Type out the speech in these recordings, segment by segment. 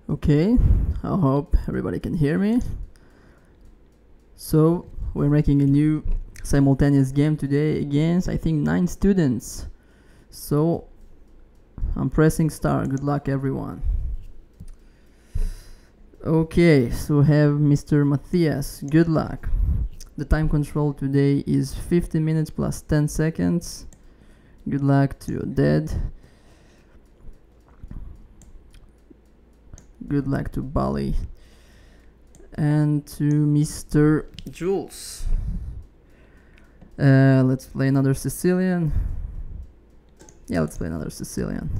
Okay, I hope everybody can hear me. So, we're making a new simultaneous game today against, I think, 9 students. So, I'm pressing start. Good luck, everyone. Okay, so we have Mr. Matthias. Good luck. The time control today is 50 minutes plus 10 seconds. Good luck to your dad. Good luck to Bali. And to Mr. Jules. Let's play another Sicilian. Yeah, let's play another Sicilian.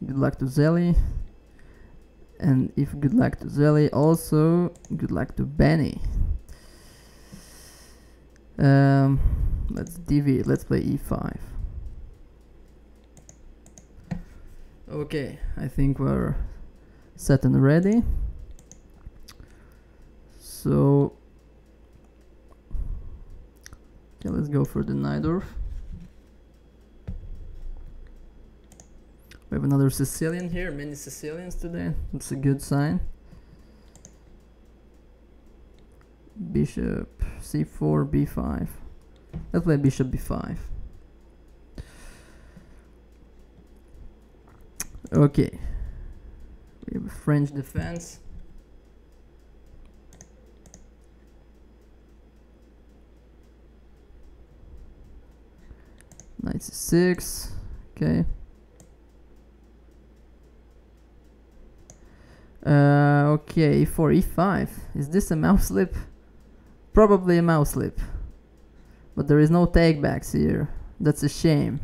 Good luck to Zelly. And if good luck to Zelly, also good luck to Benny. Let's deviate. Let's play e5. Okay, I think we're set and ready. So, okay, let's go for the Najdorf. We have another Sicilian here, many Sicilians today. That's a good sign. Bishop c4, b5. Let's play bishop b5. Okay, we have a French defense. Knight c6. Okay. Okay, for e5. Is this a mouse slip? Probably a mouse slip. But there is no takebacks here. That's a shame.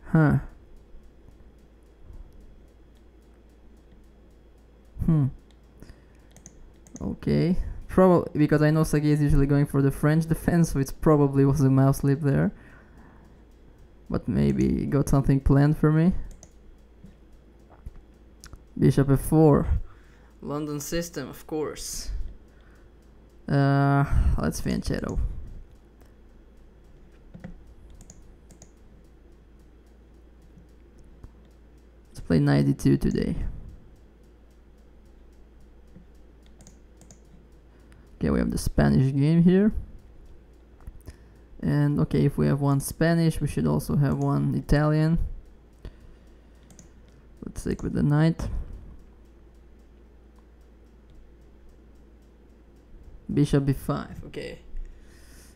Huh. Okay. Probably because I know Sagi is usually going for the French defense, so it probably was a mouse slip there. But maybe he got something planned for me. Bishop f4. London system, of course. Let's fianchetto. Let's play knight d2 today. Okay, we have the Spanish game here. And okay, if we have one Spanish, we should also have one Italian. Let's take with the knight. Bishop b5, okay.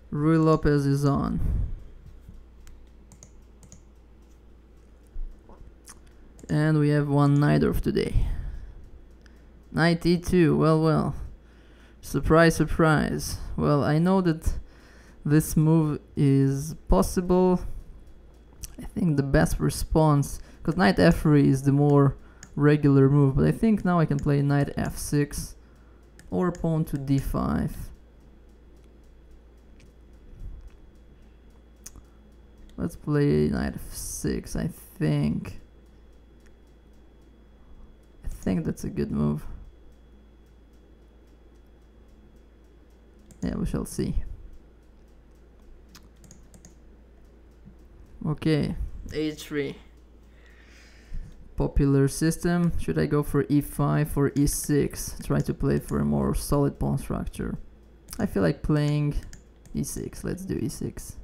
Rui Lopez is on. And we have one Najdorf today. Knight e2, well. Surprise, surprise. Well, I know that this move is possible. I think the best response, because knight f3 is the more regular move, but I think now I can play knight f6 or pawn to d5. Let's play knight f6. I think that's a good move. Yeah, we shall see. Okay, h3. Popular system. Should I go for e5 or e6? Try to play for a more solid pawn structure. I feel like playing e6. Let's do e6.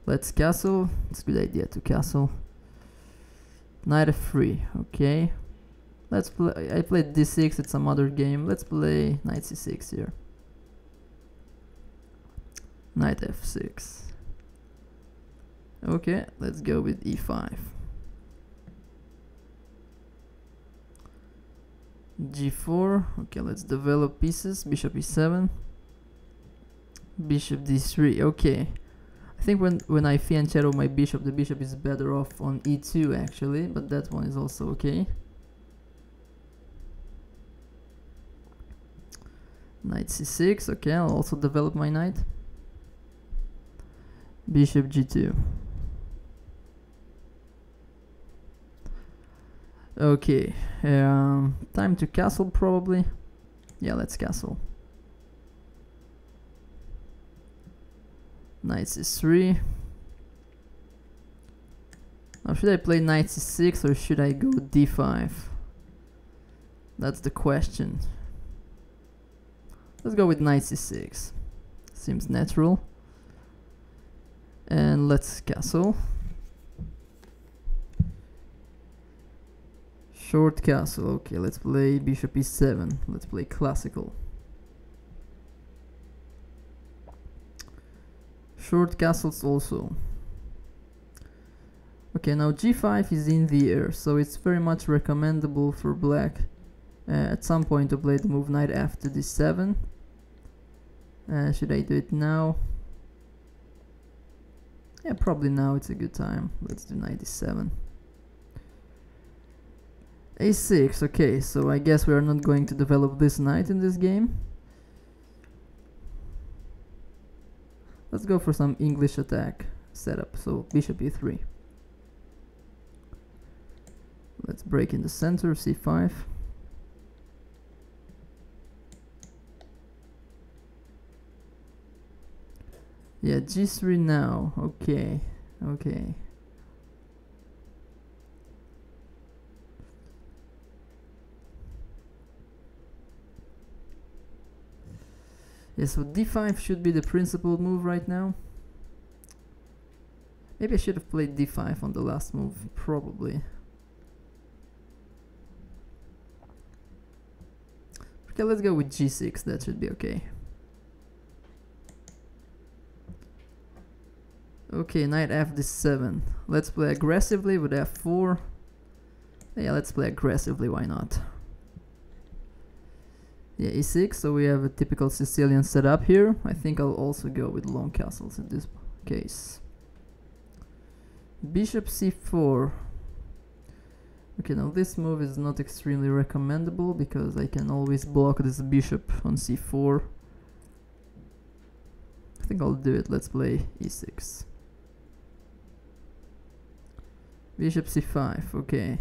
Let's castle. It's a good idea to castle. Knight f3. Okay. Let's play. I played d6 at some other game. Let's play knight c6 here. Knight f6. Okay, let's go with e5. g4. Okay, let's develop pieces. Bishop e7. Bishop d3. Okay. I think when I fianchetto my bishop, the bishop is better off on e2 actually, but that one is also okay. Knight c6. Okay, I'll also develop my knight. Bishop g2. Okay, time to castle probably. Yeah, let's castle. Knight c3. Now should I play knight c6 or should I go d5? That's the question. Let's go with knight c6. Seems natural. And let's castle. Short castle. Okay, let's play bishop e7. Let's play classical. Short castles also. Okay, now g5 is in the air, so it's very much recommendable for black at some point to play the move knight after d7. Should I do it now? Yeah, probably now it's a good time. Let's do knight d7. a6, okay, so I guess we are not going to develop this knight in this game. Let's go for some English attack setup, so bishop e3. Let's break in the center, c5. Yeah, g3 now, okay, okay. Yeah, so d5 should be the principal move right now. Maybe I should have played d5 on the last move, probably. Okay, let's go with g6, that should be okay. Okay, knight f7. Let's play aggressively with f4. Yeah, let's play aggressively, why not? Yeah, e6, so we have a typical Sicilian setup here. I think I'll also go with long castles in this case. Bishop c4. Okay, now this move is not extremely recommendable because I can always block this bishop on c4. I think I'll do it. Let's play e6. Bishop c5, okay.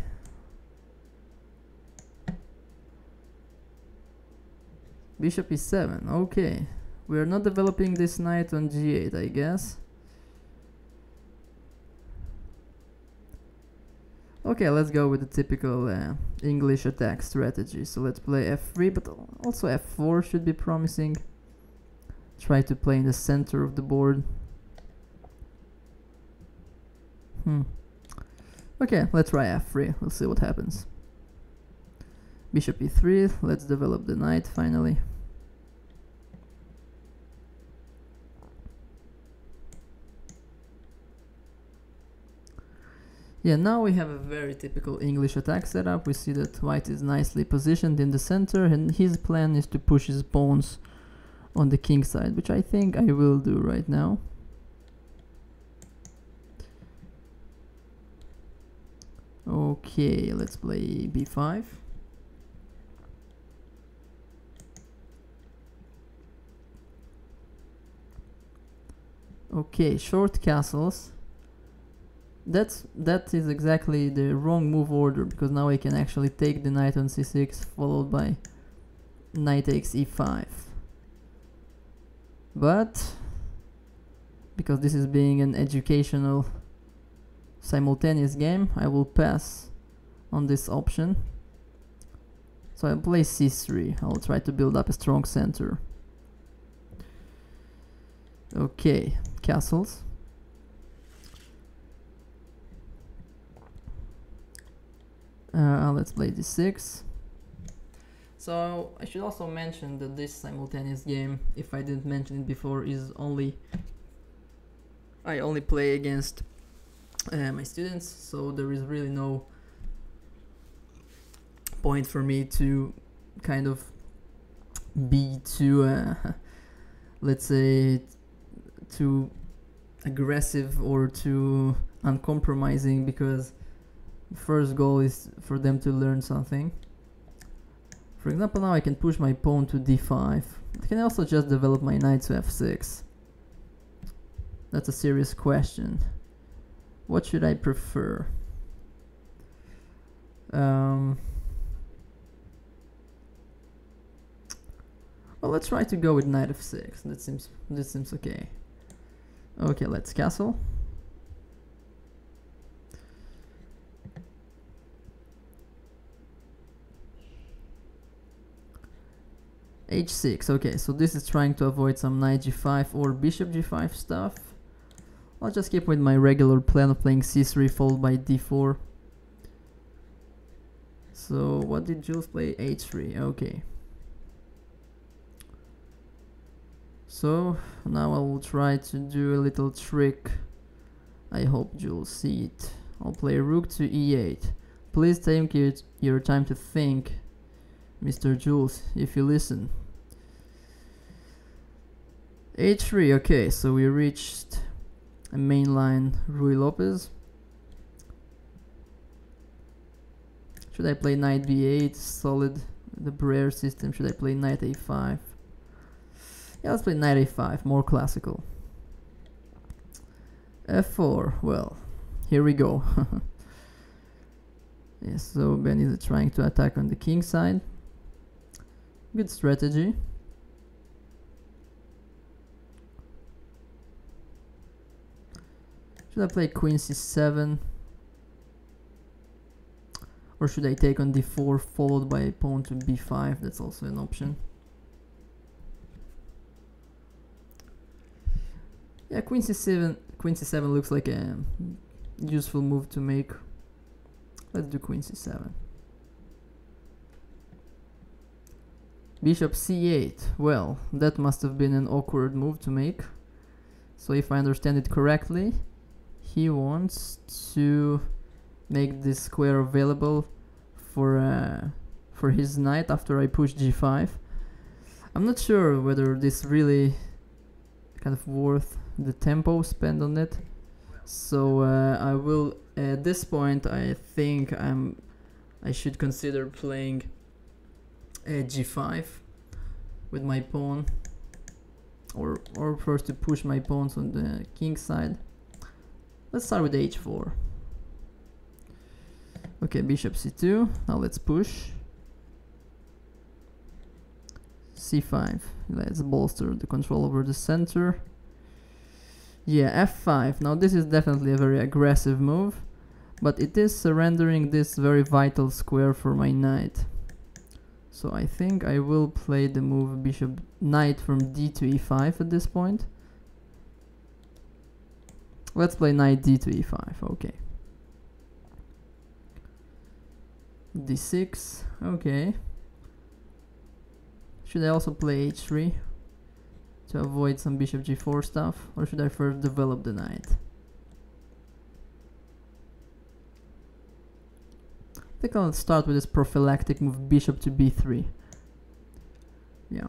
Bishop e7, okay. We are not developing this knight on g8, I guess. Okay, let's go with the typical English attack strategy. So let's play f3, but also f4 should be promising. Try to play in the center of the board. Okay, let's try f3. We'll see what happens. Bishop e3, let's develop the knight finally. Yeah, now we have a very typical English attack setup. We see that white is nicely positioned in the center and his plan is to push his pawns on the king side, which I think I will do right now. Okay, let's play b5. Okay, short castles. That is exactly the wrong move order, because now I can actually take the knight on c6 followed by knight takes e5. But because this is being an educational simultaneous game, I will pass on this option. So I'll play c3. I'll try to build up a strong center. Okay, castles. Let's play d6. So I should also mention that this simultaneous game, if I didn't mention it before, is I only play against my students, so there is really no point for me to kind of be too let's say too aggressive or too uncompromising, because the first goal is for them to learn something. For example, now I can push my pawn to d5. I can also just develop my knight to f6. That's a serious question. What should I prefer? Well, let's try to go with knight f6. This seems okay. Okay, let's castle. H6. Okay, so this is trying to avoid some knight g5 or bishop g5 stuff. I'll just keep with my regular plan of playing c3 followed by d4. So what did Jules play? h3. Okay. So now I will try to do a little trick. I hope Jules see it. I'll play rook to e8. Please take your time to think, Mr. Jules, if you listen. h3. Okay, so we reached a mainline Ruy Lopez. Should I play knight b8? Solid, the Brere system. Should I play knight a5? Yeah, let's play knight a5, more classical. f4, well, here we go. Yes, so Ben is trying to attack on the king side. Good strategy. Should I play queen c7? Or should I take on d4 followed by pawn to b5? That's also an option. Yeah, queen c7 looks like a useful move to make. Let's do queen c7. Bishop c8. Well, that must have been an awkward move to make. So if I understand it correctly, he wants to make this square available for his knight after I push g5. I'm not sure whether this really kind of worth the tempo spent on it. So I will, at this point, I think I should consider playing g5 with my pawn, or first to push my pawns on the king side. Let's start with h4. Okay, bishop c2. Now let's push. c5. Let's bolster the control over the center. Yeah, f5. Now this is definitely a very aggressive move, but it is surrendering this very vital square for my knight. So I think I will play the move bishop knight from d to e5 at this point. Let's play knight d to e5. Okay. d6. Okay. Should I also play h3 to avoid some bishop g4 stuff, or should I first develop the knight? I think I'll start with this prophylactic move bishop to b3. Yeah.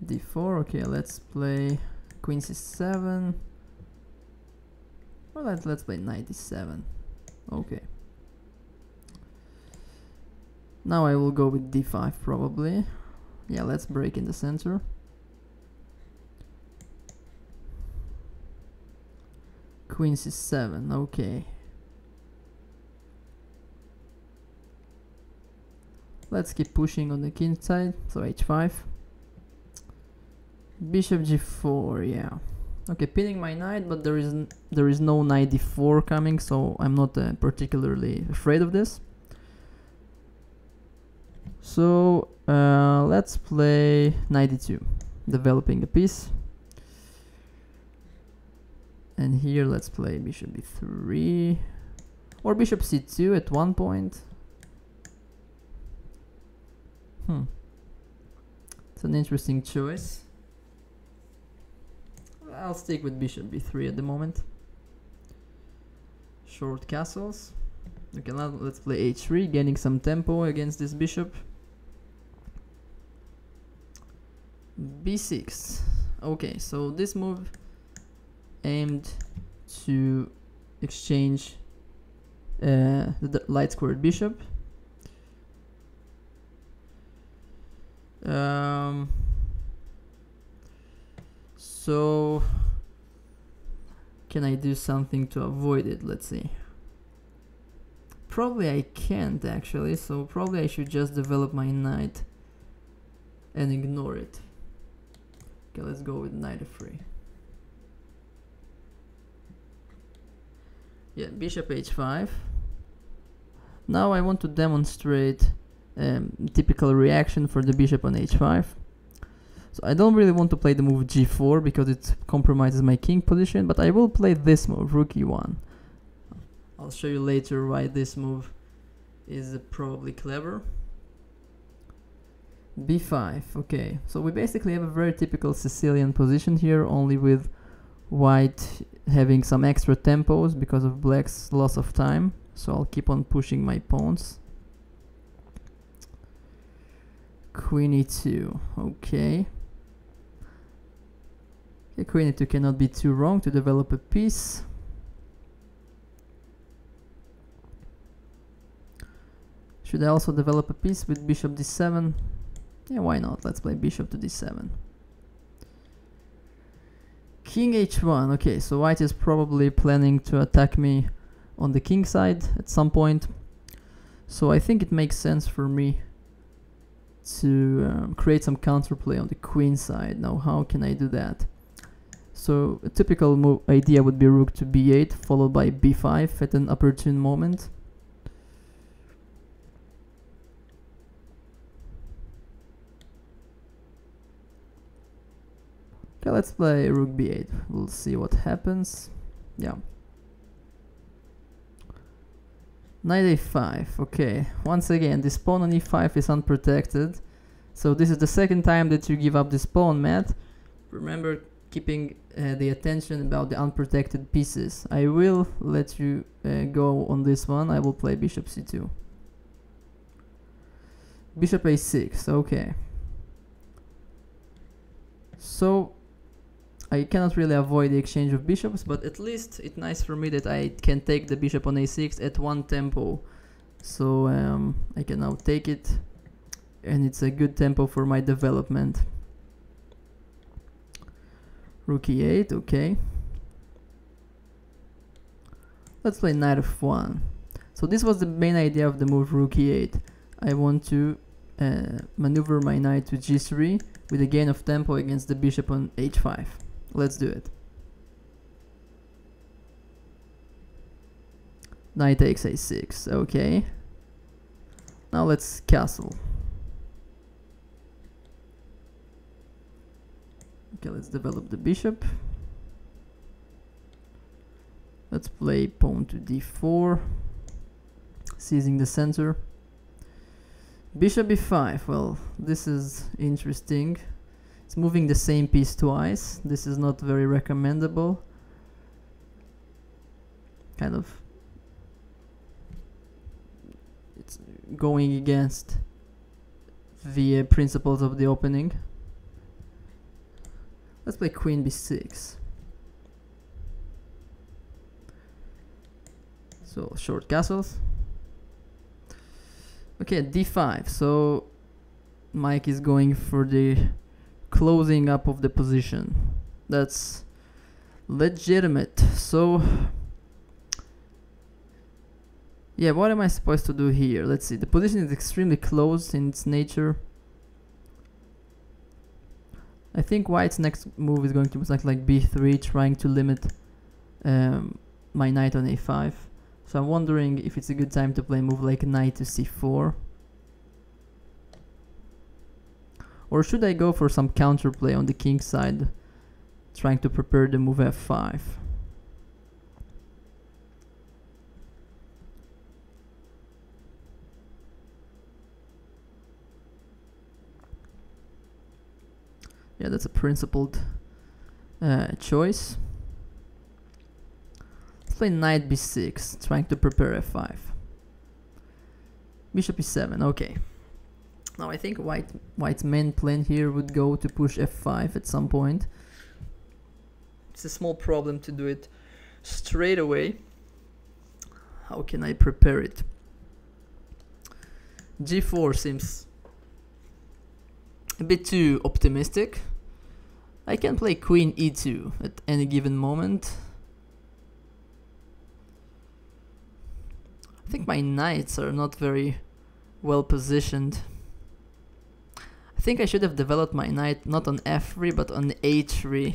d4. Okay, let's play queen c7. Or let's play knight d7. Okay. Now I will go with d5 probably. Yeah, let's break in the center. Queen c7. Okay. Let's keep pushing on the king side. So h5. Bishop g4. Yeah. Okay, pinning my knight, but there is no knight d4 coming, so I'm not particularly afraid of this. So let's play knight d2, developing a piece. And here let's play bishop b3 or bishop c2 at one point. It's an interesting choice. I'll stick with bishop b3 at the moment. Short castles. Okay, now let's play h3, gaining some tempo against this bishop. b6. Okay, so this move aimed to exchange the light squared bishop. So can I do something to avoid it? Let's see. Probably I can't actually, so probably I should just develop my knight and ignore it. Okay, let's go with knight f3. Yeah, bishop h5. Now I want to demonstrate typical reaction for the bishop on h5. So I don't really want to play the move g4 because it compromises my king position, but I will play this move, rook e1. I'll show you later why this move is probably clever. b5, okay. So we basically have a very typical Sicilian position here, only with white having some extra tempos because of black's loss of time. So I'll keep on pushing my pawns. Queen e2, okay. Okay, queen e2 cannot be too wrong to develop a piece. Should I also develop a piece with bishop d7? Yeah, why not? Let's play bishop to d7. King h1, okay, so white is probably planning to attack me on the king side at some point. So I think it makes sense for me to create some counterplay on the queen side. Now, how can I do that? So a typical idea would be rook to b8 followed by b5 at an opportune moment. Okay, let's play rook b8. We'll see what happens. Yeah. Knight a5. Okay. Once again, this pawn on e5 is unprotected. So this is the second time that you give up this pawn, Matt. Remember keeping the attention about the unprotected pieces. I will let you go on this one. I will play bishop c2. Bishop a6. Okay. So I cannot really avoid the exchange of bishops, but at least it's nice for me that I can take the bishop on a6 at one tempo. So I can now take it, and it's a good tempo for my development. Rook e8, okay. Let's play knight f1. So this was the main idea of the move rook e8. I want to maneuver my knight to g3 with a gain of tempo against the bishop on h5. Let's do it. Knight takes a6, okay. Now let's castle. Okay, let's develop the bishop. Let's play pawn to d4, seizing the center. Bishop b5, well, this is interesting. It's moving the same piece twice. This is not very recommendable. Kind of, it's going against the principles of the opening. Let's play queen b6. So short castles. Okay, d5. So Mike is going for the closing up of the position. That's legitimate. So yeah, what am I supposed to do here? Let's see. The position is extremely close in its nature. I think white's next move is going to be like b3, trying to limit my knight on a5. So I'm wondering if it's a good time to play a move like knight to c4. Or should I go for some counterplay on the king side, trying to prepare the move f5? Yeah, that's a principled choice. Let's play knight b6, trying to prepare f5. Bishop e7, okay. Now I think white's main plan here would go to push f5 at some point. It's a small problem to do it straight away. How can I prepare it? g4 seems a bit too optimistic. I can play queen e2 at any given moment. I think my knights are not very well positioned. I think I should have developed my knight not on f3 but on h3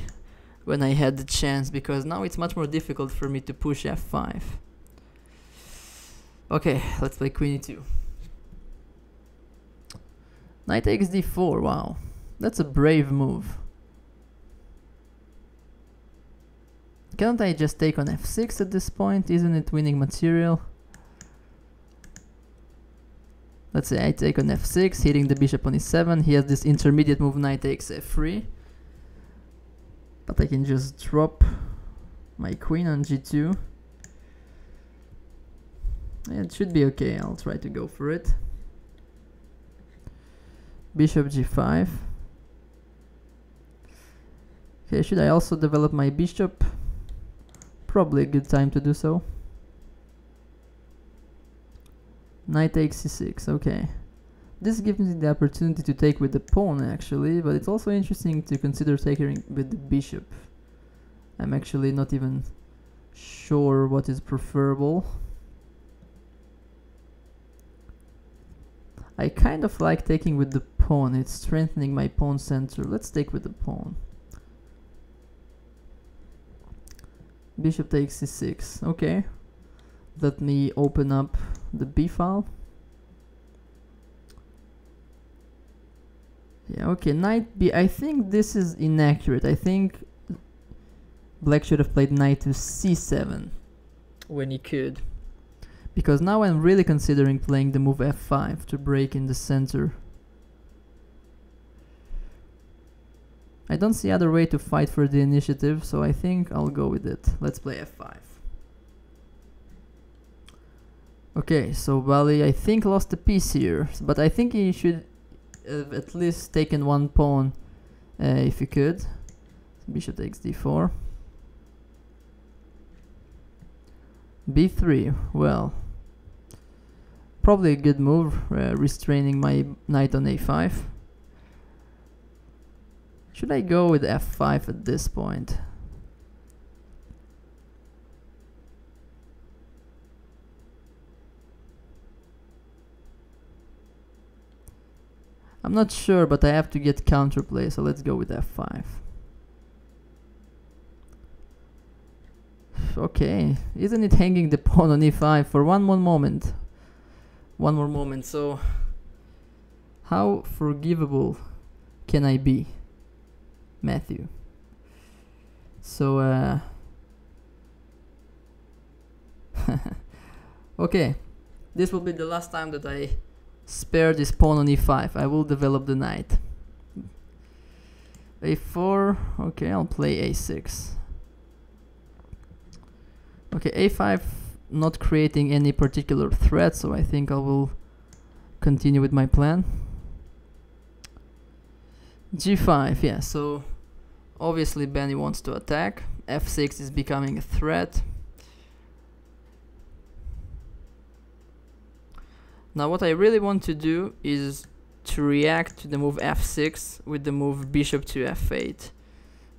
when I had the chance, because now it's much more difficult for me to push f5. Okay, let's play queen e2. Knight takes d4, wow. That's a brave move. Can't I just take on f6 at this point? Isn't it winning material? Let's say I take on f6, hitting the bishop on e7. He has this intermediate move, knight takes f3. But I can just drop my queen on g2. It should be okay, I'll try to go for it. Bishop g5. Okay, should I also develop my bishop? Probably a good time to do so. Knight takes c6, okay. This gives me the opportunity to take with the pawn actually, but it's also interesting to consider taking with the bishop. I'm actually not even sure what is preferable. I kind of like taking with the pawn, it's strengthening my pawn center. Let's take with the pawn. Bishop takes c6, okay. Let me open up the b file. Yeah, okay, knight b. I think this is inaccurate. I think black should have played knight to c7 when he could. Because now I'm really considering playing the move f5 to break in the center. I don't see other way to fight for the initiative, so I think I'll go with it. Let's play f5. Okay, so Bali I think lost a piece here, but I think he should have at least taken one pawn if he could. Bishop takes d4. b3, well, probably a good move, restraining my knight on a5. Should I go with f5 at this point? I'm not sure, but I have to get counterplay, so let's go with f5. Okay, isn't it hanging the pawn on e5 for one more moment? One more moment, so how forgivable can I be, Matthew? So, okay, this will be the last time that I spare this pawn on e5. I will develop the knight. a4, okay, I'll play a6. Okay, a5 not creating any particular threat, so I think I will continue with my plan. g5, yeah, so obviously Benny wants to attack. f6 is becoming a threat. Now what I really want to do is to react to the move f6 with the move bishop to f8.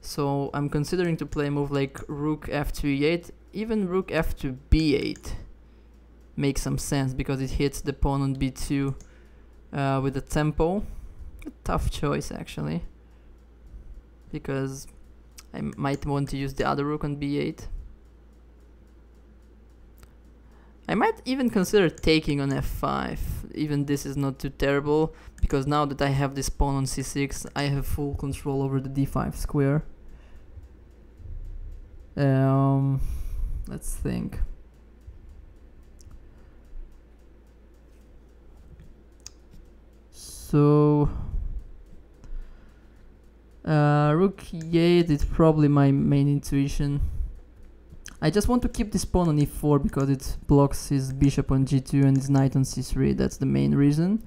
So I'm considering to play a move like rook f2 e8, even rook f2 b8 makes some sense because it hits the pawn on b2 with the tempo. A tough choice actually, because I might want to use the other rook on b8. I might even consider taking on f5, even this is not too terrible, because now that I have this pawn on c6, I have full control over the d5 square. Let's think. So, rook e8 is probably my main intuition. I just want to keep this pawn on e4 because it blocks his bishop on g2 and his knight on c3. That's the main reason.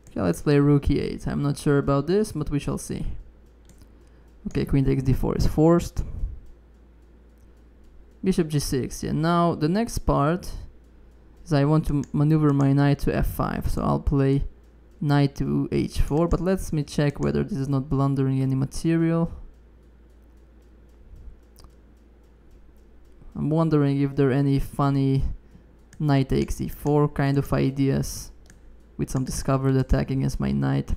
Okay, let's play rook e8. I'm not sure about this, but we shall see. Okay, queen takes d4 is forced. Bishop g6. Yeah, now the next part is I want to maneuver my knight to f5, so I'll play knight to h4, but let me check whether this is not blundering any material. I'm wondering if there are any funny knight takes e4 kind of ideas with some discovered attack against my knight.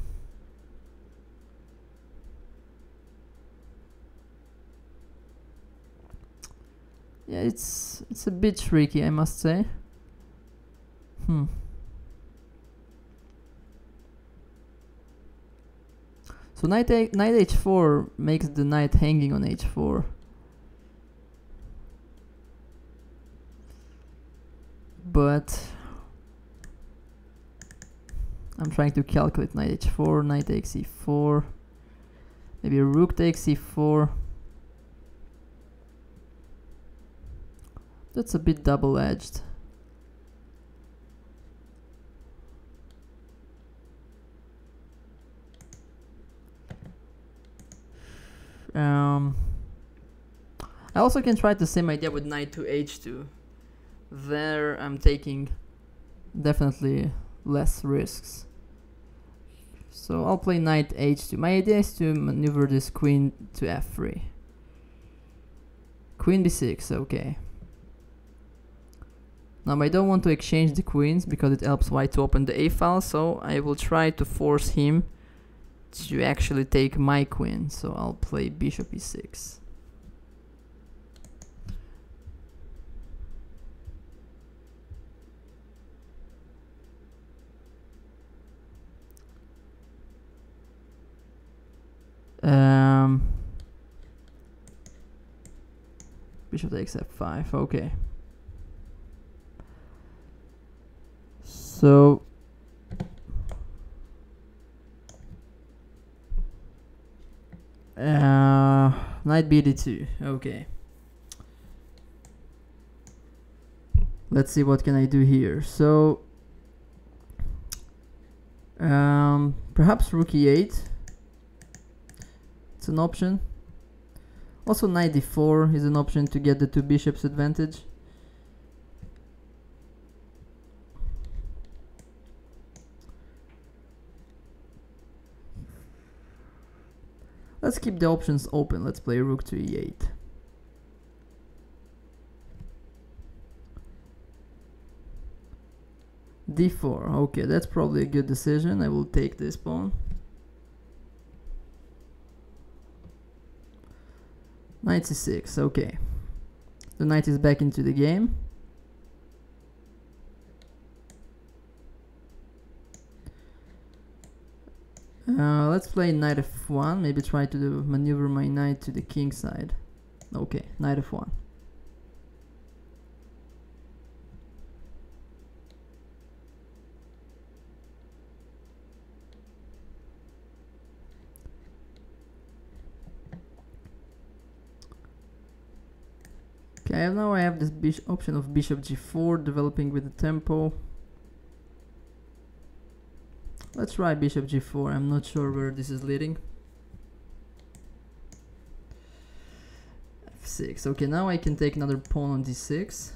Yeah, it's a bit tricky, I must say. So knight h4 makes the knight hanging on h4. But I'm trying to calculate knight h4, knight takes e4, maybe a rook takes e4. That's a bit double-edged. I also can try the same idea with knight to h2. There I'm taking definitely less risks. So I'll play knight h2. My idea is to maneuver this queen to f3. Queen b6, okay. Now I don't want to exchange the queens because it helps white to open the a file, so I will try to force him to actually take my queen. So I'll play bishop e6. Bishop takes f5, okay. So knight bd2, okay. Let's see what can I do here. So perhaps rook e8. It's an option. Also knight d4 is an option to get the two bishops advantage. Let's keep the options open. Let's play rook to e8. d4, okay, that's probably a good decision. I will take this pawn. Knight c6, okay. The knight is back into the game. Let's play knight f1, maybe try to maneuver my knight to the king side. Okay, knight f1. Okay, now I have this option of bishop g4 developing with the tempo. Let's try bishop g4. I'm not sure where this is leading. f6. Okay, now I can take another pawn on d6.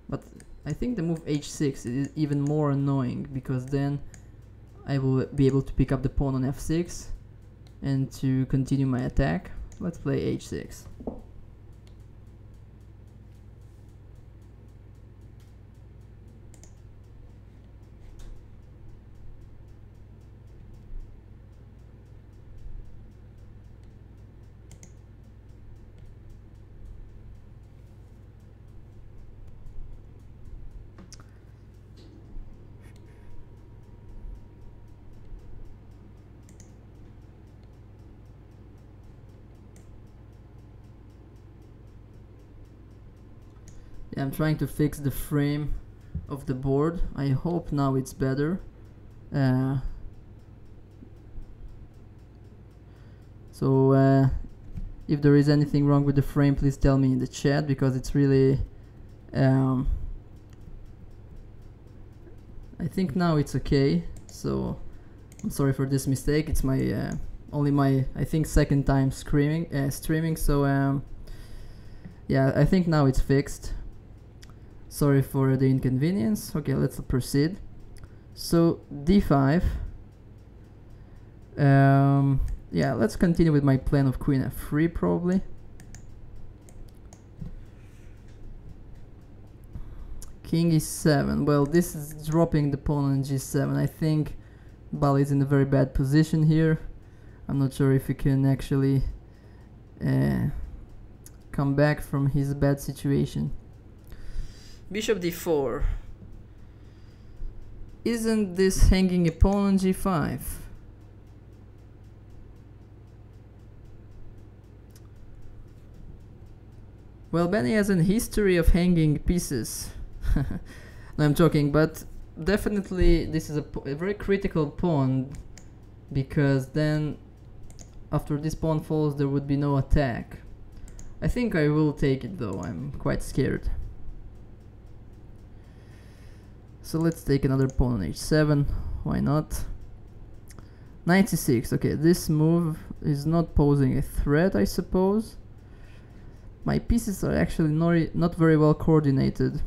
But I think the move h6 is even more annoying because then I will be able to pick up the pawn on f6 and to continue my attack. Let's play h6. Yeah, I'm trying to fix the frame of the board. I hope now it's better. If there is anything wrong with the frame, please tell me in the chat because it's really I think now it's okay, so I'm sorry for this mistake. It's my only my I think second time streaming, so yeah, I think now it's fixed. Sorry for the inconvenience. Okay, let's proceed. So d5. Yeah, let's continue with my plan of queen f3 probably. King e7. Well, this is dropping the pawn on g7. I think Bali is in a very bad position here. I'm not sure if he can actually come back from his bad situation. Bishop d4. Isn't this hanging a pawn on g5? Well, Benny has a history of hanging pieces. No, I'm joking, but definitely this is a very critical pawn, because then after this pawn falls there would be no attack. I think I will take it though, I'm quite scared. So let's take another pawn on h7, why not? Knight c6, okay, this move is not posing a threat, I suppose. My pieces are actually not very well coordinated.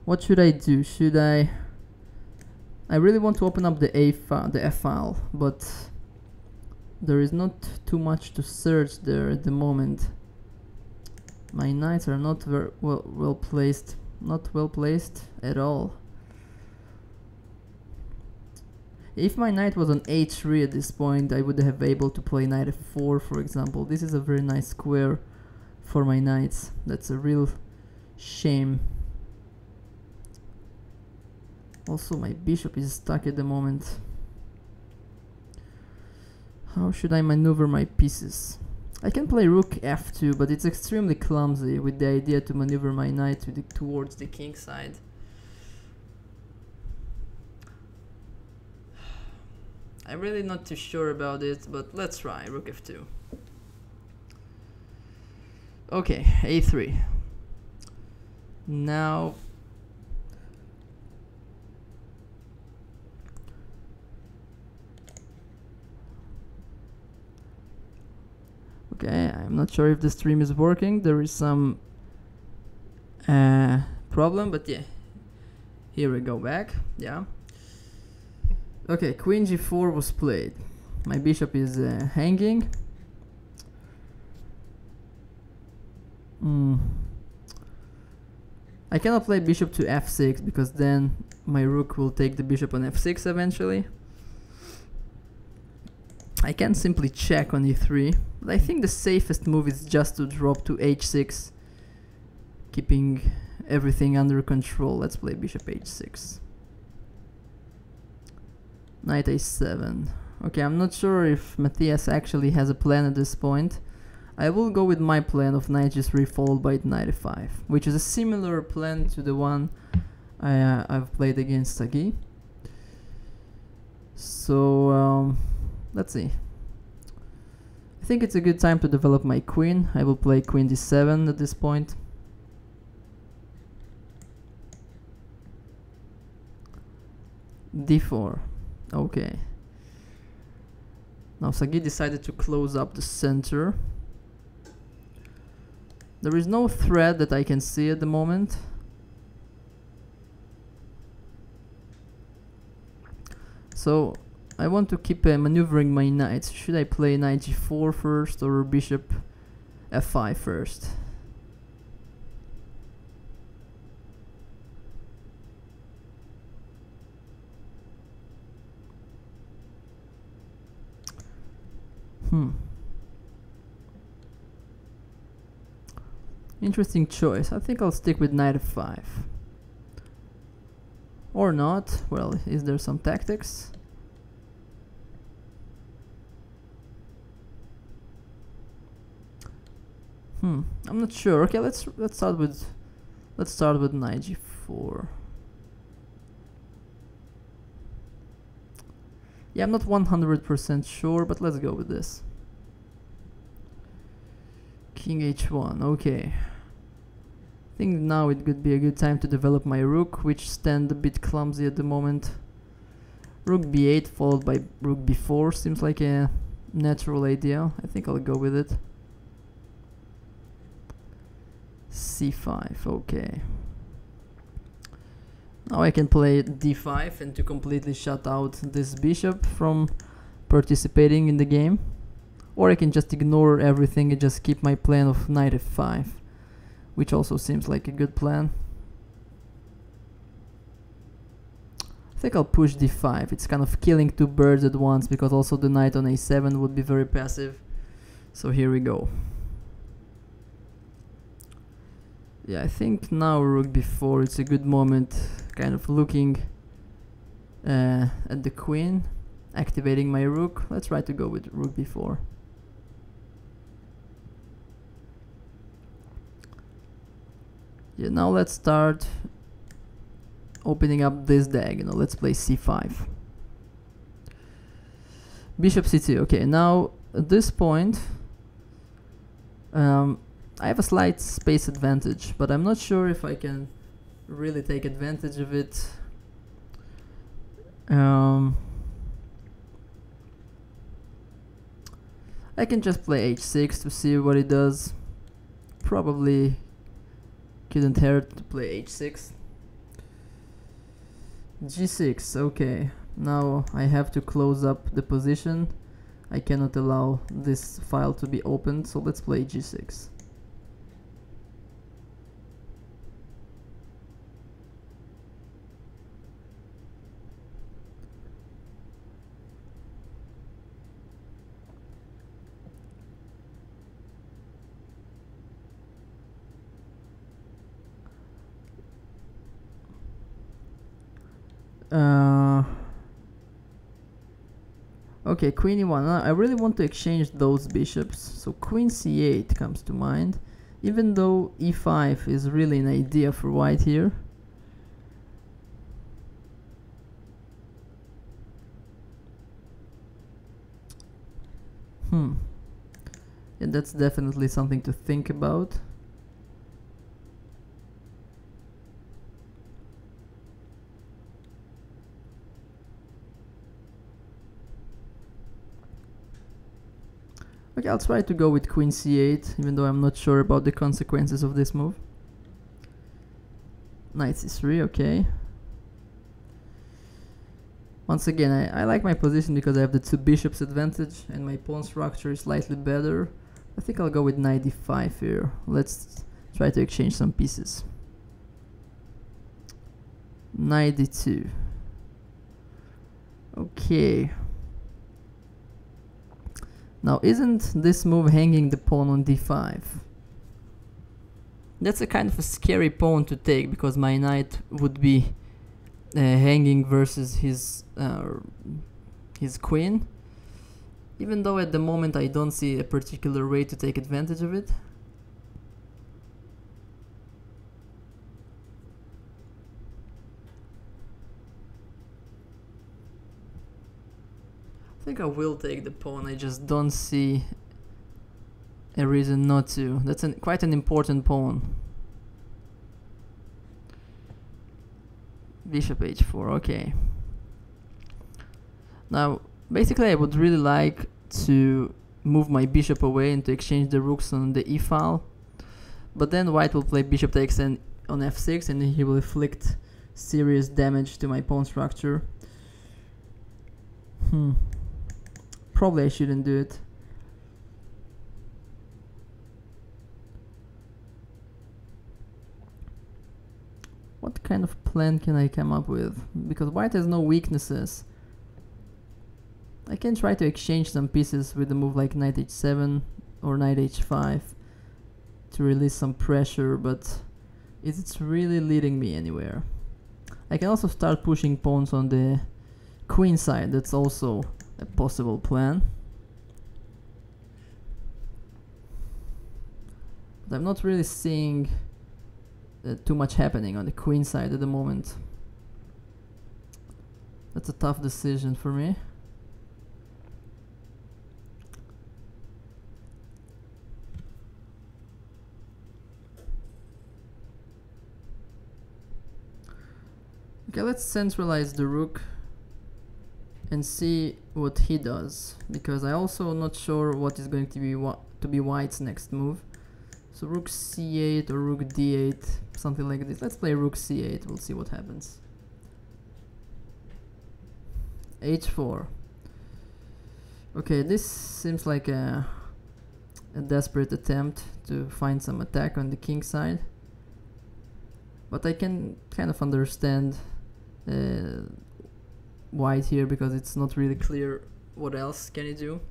What should I do? I really want to open up the F file, but there is not too much to search there at the moment. My knights are not very well placed, not well placed at all. If my knight was on h3 at this point, I would have been able to play knight f4, for example. This is a very nice square for my knights. That's a real shame. Also, my bishop is stuck at the moment. How should I maneuver my pieces? I can play rook f2, but it's extremely clumsy with the idea to maneuver my knight towards the king side. I'm really not too sure about it, but let's try rook f2. Okay, a3. Now okay, I'm not sure if the stream is working. There is some problem, but yeah, here we go back. Yeah. Okay, queen g4 was played. My bishop is hanging. I cannot play bishop to f6 because then my rook will take the bishop on f6 eventually. I can simply check on e3, but I think the safest move is just to drop to h6, keeping everything under control. Let's play bishop h6. Knight a7. Okay, I'm not sure if Matthias actually has a plan at this point. I will go with my plan of knight g3 followed by knight f5, which is a similar plan to the one I've played against Sagi. So let's see. I think it's a good time to develop my queen. I will play queen d7 at this point. d4. Okay. Now Sagi decided to close up the center. There is no threat that I can see at the moment. So I want to keep maneuvering my knights. Should I play knight g4 first or bishop f5 first? Interesting choice. I think I'll stick with knight f5. Or not. Well, is there some tactics? I'm not sure. Okay, let's start with knight g4. Yeah, I'm not 100% sure, but let's go with this. King h1, okay. I think now it could be a good time to develop my rook, which stand a bit clumsy at the moment. Rook b8 followed by rook b4 seems like a natural idea. I think I'll go with it. c5, okay. Now I can play d5 and to completely shut out this bishop from participating in the game. Or I can just ignore everything and just keep my plan of knight f5, which also seems like a good plan. I think I'll push d5. It's kind of killing two birds at once, because also the knight on a7 would be very passive. So here we go. Yeah, I think now rook b4, it's a good moment, kind of looking at the queen, activating my rook. Let's try to go with rook b4. Yeah, now let's start opening up this diagonal. Let's play c5. Bishop c2. Okay, now at this point I have a slight space advantage, but I'm not sure if I can really take advantage of it. I can just play h6 to see what it does. Probably couldn't hurt to play h6. g6, okay. Now I have to close up the position. I cannot allow this file to be opened, so let's play g6. Okay, queen e1. I really want to exchange those bishops, so queen c8 comes to mind, even though e5 is really an idea for white here. Yeah, that's definitely something to think about. Okay, I'll try to go with queen c8, even though I'm not sure about the consequences of this move. Knight c3, okay. Once again, I like my position because I have the two bishops advantage and my pawn structure is slightly better. I think I'll go with knight d5 here. Let's try to exchange some pieces. Knight d2. Okay. Now, isn't this move hanging the pawn on d5? That's a kind of a scary pawn to take, because my knight would be hanging versus his queen. Even though at the moment I don't see a particular way to take advantage of it. I think I will take the pawn, I just don't see a reason not to. That's quite an important pawn. Bishop h4, okay. Now, basically I would really like to move my bishop away and to exchange the rooks on the e file. But then white will play bishop takes on f6 and he will inflict serious damage to my pawn structure. Probably I shouldn't do it. What kind of plan can I come up with? Because white has no weaknesses. I can try to exchange some pieces with a move like knight h7 or knight h5 to release some pressure, but is it really leading me anywhere? I can also start pushing pawns on the queen side. That's also a possible plan. But I'm not really seeing too much happening on the queen side at the moment. That's a tough decision for me. Okay, let's centralize the rook and see what he does, because I also not sure what is going to be white's next move. So rook c8 or rook d8, something like this. Let's play rook c8, we'll see what happens. h4. Okay, this seems like a desperate attempt to find some attack on the king side, but I can kind of understand white here because it's not really clear what else can he do.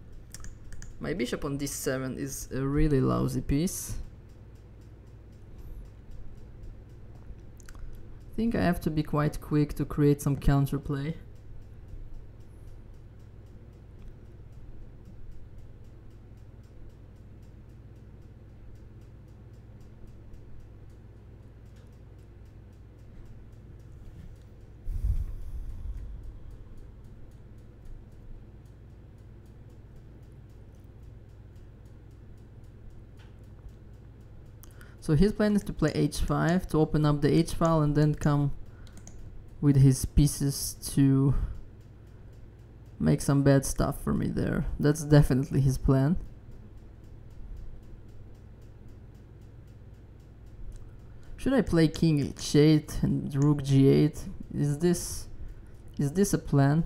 My bishop on d7 is a really lousy piece. I think I have to be quite quick to create some counterplay. So his plan is to play h5 to open up the h file and then come with his pieces to make some bad stuff for me there. That's definitely his plan. Should I play king h8 and rook g8? Is this a plan?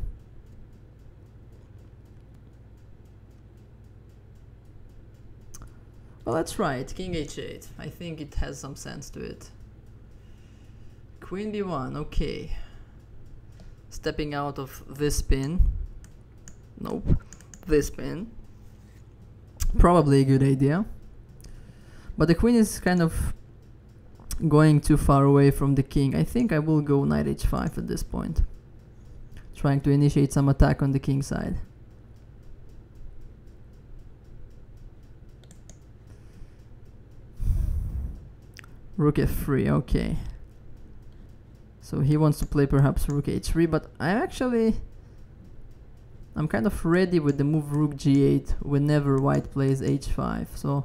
Well, let's try it. King h8. I think it has some sense to it. Queen b1. Okay. Stepping out of this pin. Nope. This pin. Probably a good idea. But the queen is kind of going too far away from the king. I think I will go knight h5 at this point. Trying to initiate some attack on the king side. Rook f3, okay. So he wants to play perhaps rook h3, but I'm kind of ready with the move rook g8 whenever white plays h5, so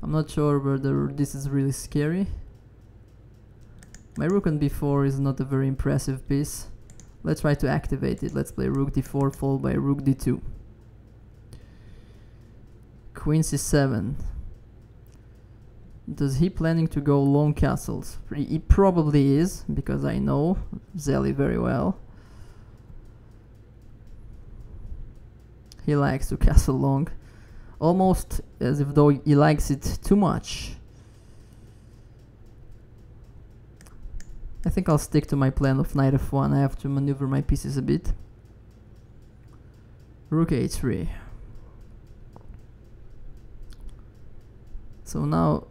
I'm not sure whether this is really scary. My rook on b4 is not a very impressive piece. Let's try to activate it. Let's play rook d4 followed by rook d2. Queen c7. Does he planning to go long castles? He probably is, because I know Zeli very well. He likes to castle long, almost as if though he likes it too much. I think I'll stick to my plan of knight f1. I have to maneuver my pieces a bit. Rook h3. So now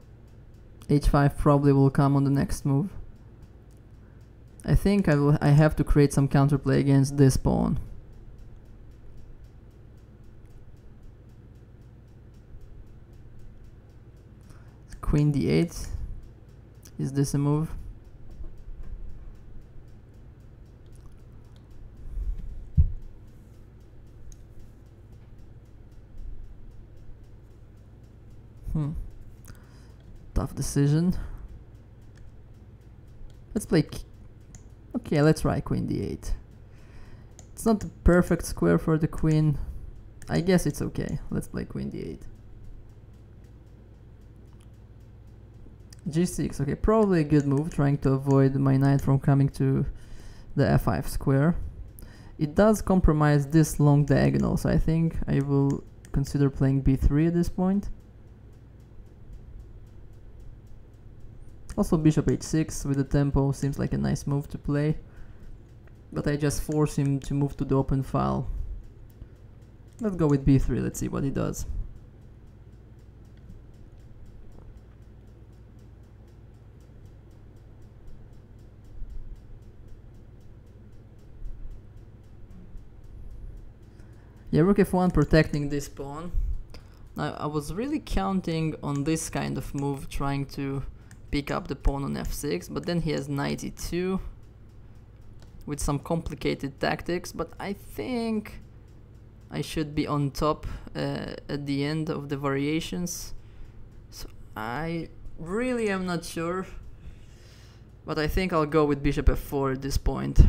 h5 probably will come on the next move. I think I have to create some counterplay against this pawn. Queen d8. Is this a move? Tough decision. Let's play okay, let's try queen d8. It's not the perfect square for the queen. I guess it's okay. Let's play queen d8. g6, okay, probably a good move, trying to avoid my knight from coming to the f5 square. It does compromise this long diagonal, so I think I will consider playing b3 at this point. Also bishop h6 with the tempo seems like a nice move to play, but I just force him to move to the open file. Let's go with b3, let's see what he does. Yeah, rook f1 protecting this pawn. Now I was really counting on this kind of move, trying to pick up the pawn on f6, but then he has knight e2 with some complicated tactics, but I think I should be on top at the end of the variations. So I really am not sure, but I think I'll go with bishop f4 at this point.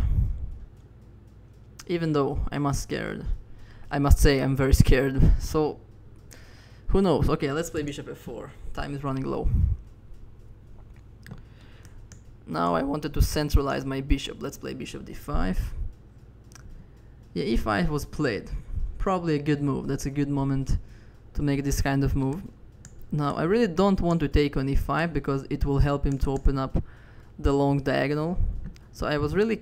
Even though I must say I'm very scared, so who knows. Okay, let's play bishop f4. Time is running low. Now I wanted to centralize my bishop. Let's play bishop d5. Yeah, e5 was played. Probably a good move. That's a good moment to make this kind of move. Now I really don't want to take on e5 because it will help him to open up the long diagonal. So I was really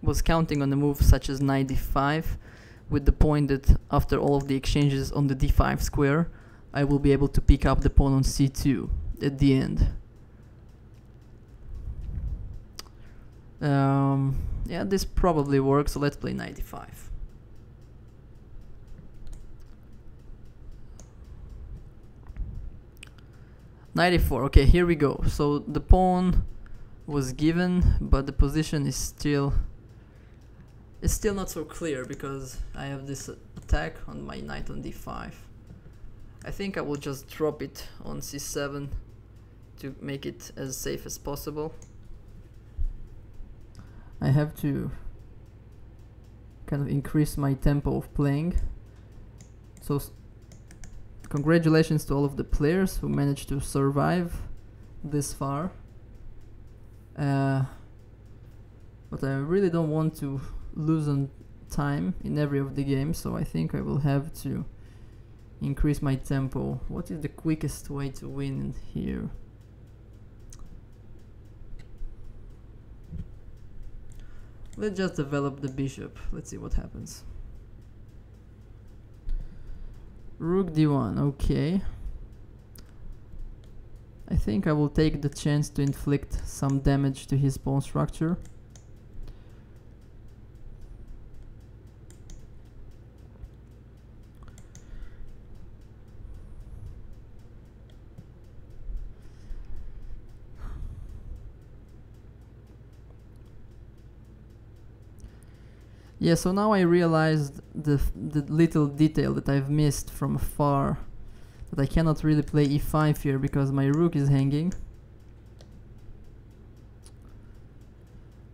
was counting on a move such as knight d5, with the point that after all of the exchanges on the d5 square, I will be able to pick up the pawn on c2 at the end. Yeah, this probably works, so let's play knight d5. Knight e4, okay, here we go. So the pawn was given, but the position is still not so clear because I have this attack on my knight on d5. I think I will just drop it on c7 to make it as safe as possible. I have to kind of increase my tempo of playing. So congratulations to all of the players who managed to survive this far. But I really don't want to lose on time in every of the games, so I think I will have to increase my tempo. What is the quickest way to win here? Let's just develop the bishop. Let's see what happens. Rook d1, okay. I think I will take the chance to inflict some damage to his pawn structure. Yeah, so now I realized the little detail that I've missed from afar, that I cannot really play e5 here because my rook is hanging.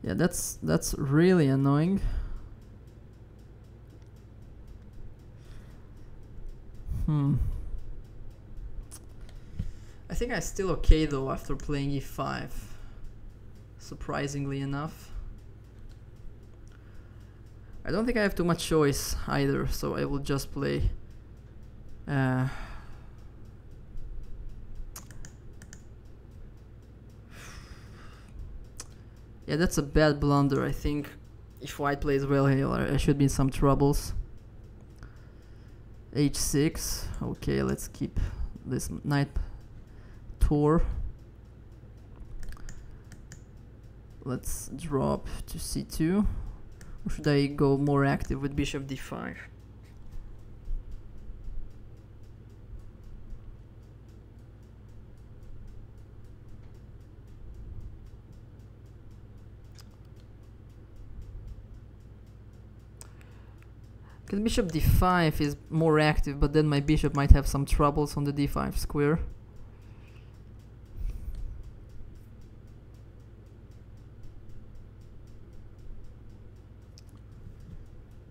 Yeah, that's really annoying. I think I'm still okay though after playing e5, surprisingly enough. I don't think I have too much choice either, so I will just play yeah, that's a bad blunder. I think if white plays well here, I should be in some troubles. h6, okay, let's keep this knight tour. Let's drop to c2. Or should I go more active with bishop d5? Because bishop d5 is more active, but then my bishop might have some troubles on the d5 square.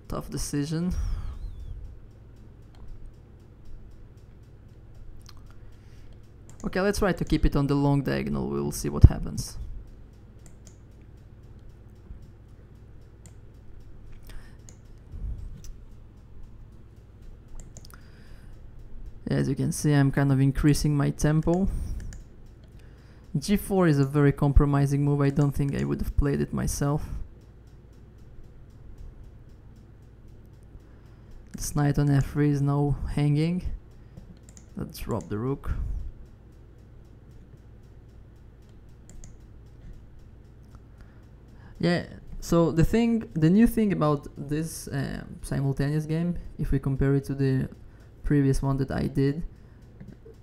Tough decision. Okay, let's try to keep it on the long diagonal. We will see what happens. As you can see, I'm kind of increasing my tempo. g4 is a very compromising move. I don't think I would have played it myself. This knight on f3 is now hanging. Let's drop the rook. Yeah, so the new thing about this simultaneous game, if we compare it to the previous one that I did,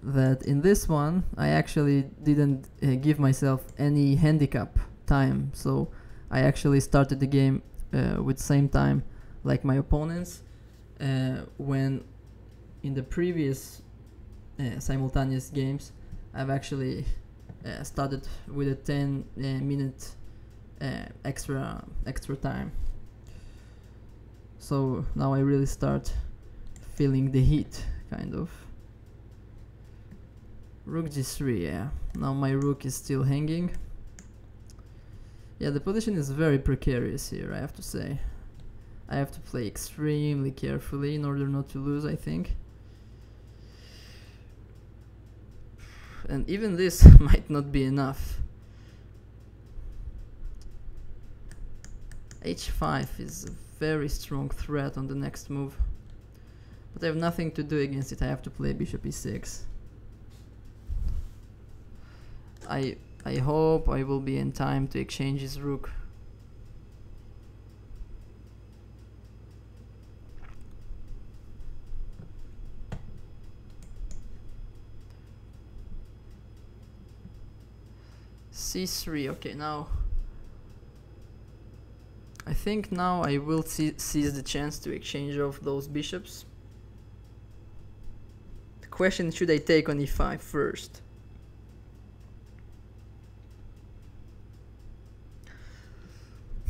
that in this one I actually didn't give myself any handicap time. So I actually started the game with same time like my opponents. When in the previous simultaneous games I've actually started with a 10 minute extra time. So now I really start feeling the heat, kind of. Rook g3, yeah. Now my rook is still hanging. Yeah, the position is very precarious here, I have to say. I have to play extremely carefully in order not to lose, I think. And even this might not be enough. h5 is a very strong threat on the next move. But I have nothing to do against it. I have to play bishop e6. I hope I will be in time to exchange his rook. c3. Okay, now I think now I will seize the chance to exchange off those bishops. The question, should I take on e5 first?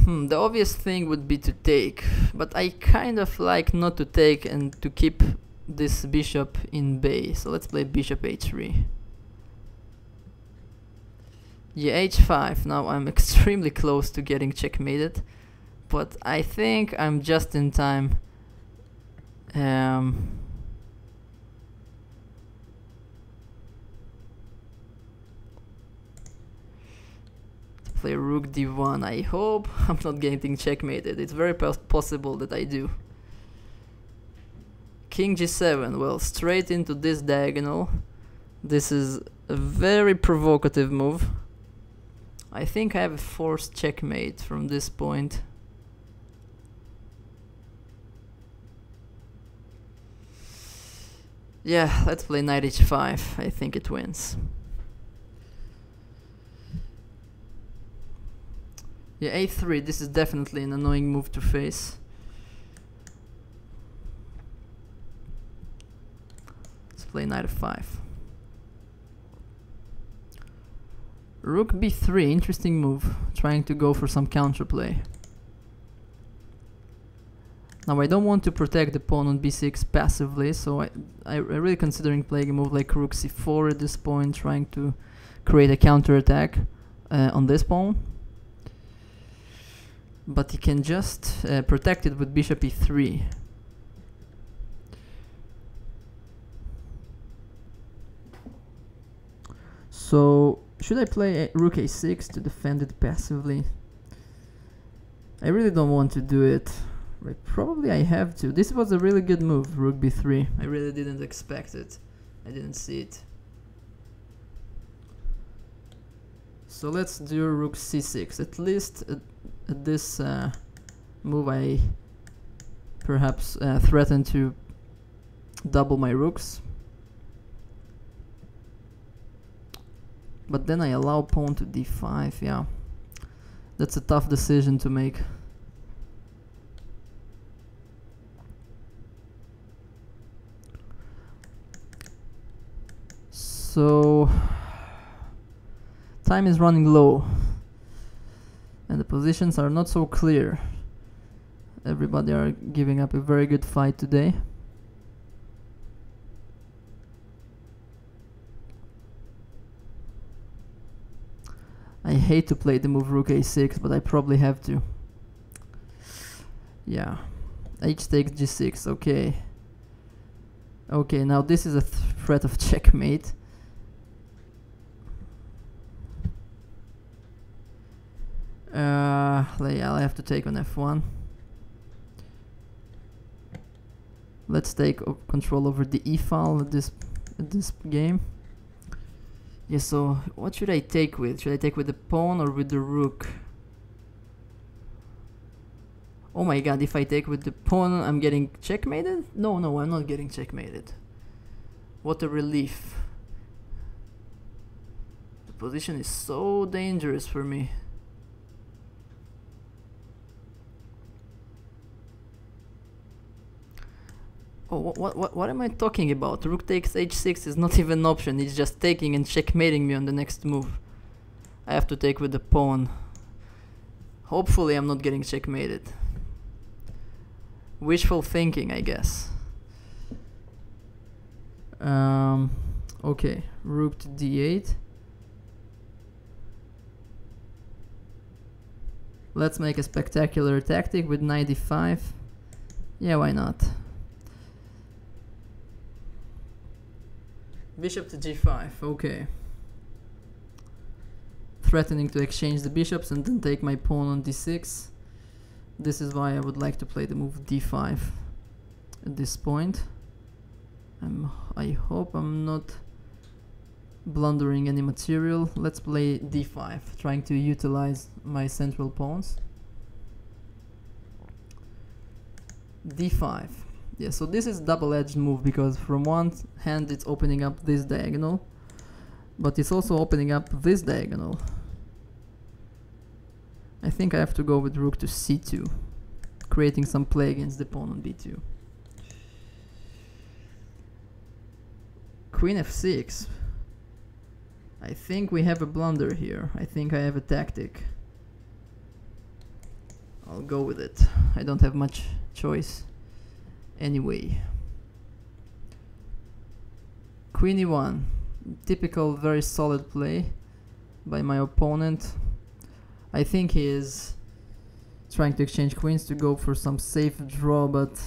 The obvious thing would be to take, but I kind of like not to take and to keep this bishop in bay. So let's play bishop h3. Yeah, h5. Now I'm extremely close to getting checkmated, but I think I'm just in time. Play rook d1. I hope I'm not getting checkmated. It's very possible that I do. King g7. Well, straight into this diagonal. This is a very provocative move. I think I have a forced checkmate from this point. Yeah, let's play knight h5. I think it wins. Yeah, a3. This is definitely an annoying move to face. Let's play knight f5. Rook b3, interesting move, trying to go for some counterplay. Now I don't want to protect the pawn on b6 passively, so I'm really considering playing a move like rook c4 at this point, trying to create a counterattack on this pawn. But he can just protect it with bishop e3. So should I play rook a6 to defend it passively? I really don't want to do it. Right, probably I have to. This was a really good move, rook b3. I really didn't expect it. I didn't see it. So let's do rook c6. At least at this move I perhaps threaten to double my rooks. But then I allow pawn to d5, yeah. That's a tough decision to make. So time is running low and the positions are not so clear. Everybody are giving up a very good fight today. I hate to play the move rook a6, but I probably have to. Yeah. H takes g6, okay. Okay, now this is a threat of checkmate. I'll have to take on f1. Let's take control over the e file at this game. Yeah, so what should I take with? Should I take with the pawn or with the rook? Oh my god, if I take with the pawn, I'm getting checkmated? No, I'm not getting checkmated. What a relief. The position is so dangerous for me. Oh, what am I talking about? Rook takes h6 is not even an option, it's just taking and checkmating me on the next move. I have to take with the pawn. Hopefully I'm not getting checkmated. Wishful thinking, I guess. Okay, rook to d8. Let's make a spectacular tactic with knight d5. Yeah, why not? Bishop to g5, okay. Threatening to exchange the bishops and then take my pawn on d6. This is why I would like to play the move d5 at this point. I hope I'm not blundering any material. Let's play d5, trying to utilize my central pawns. d5. Yeah, so this is double-edged move because from one hand it's opening up this diagonal, but it's also opening up this diagonal. I think I have to go with rook to c2, creating some play against the pawn on b2. Queen f6. I think we have a blunder here. I think I have a tactic. I'll go with it. I don't have much choice anyway. Queen e1. Typical very solid play by my opponent. I think he is trying to exchange queens to go for some safe draw, but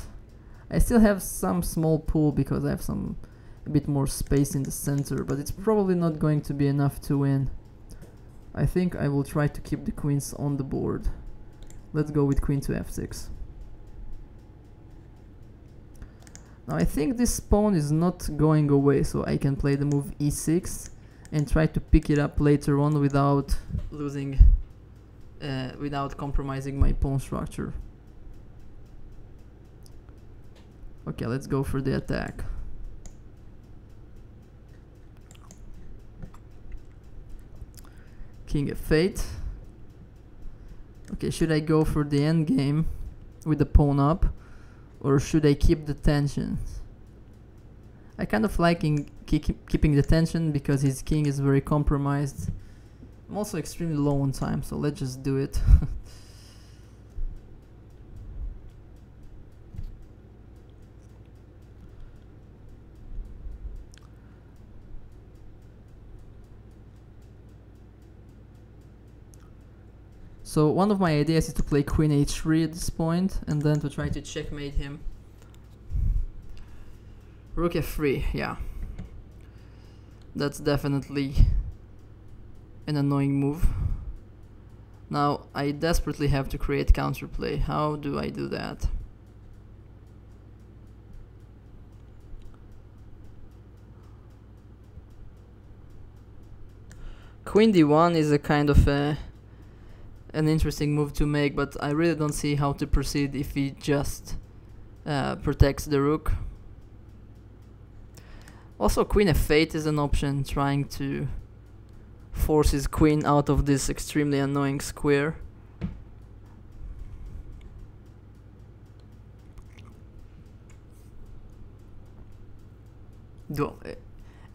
I still have some small pull because I have a bit more space in the center, but it's probably not going to be enough to win. I think I will try to keep the queens on the board. Let's go with queen to f6. Now I think this pawn is not going away, so I can play the move e6 and try to pick it up later on without losing, without compromising my pawn structure. Okay, let's go for the attack. King f8. Okay, should I go for the endgame with the pawn up, or should I keep the tension? I kind of like keeping the tension because his king is very compromised. I'm also extremely low on time, so let's just do it. So one of my ideas is to play queen h3 at this point and then to try to checkmate him. Rook f3, yeah. That's definitely an annoying move. Now I desperately have to create counterplay. How do I do that? Queen d1 is a kind of an interesting move to make, but I really don't see how to proceed if he just protects the rook. Also, queen f8 is an option, trying to force his queen out of this extremely annoying square.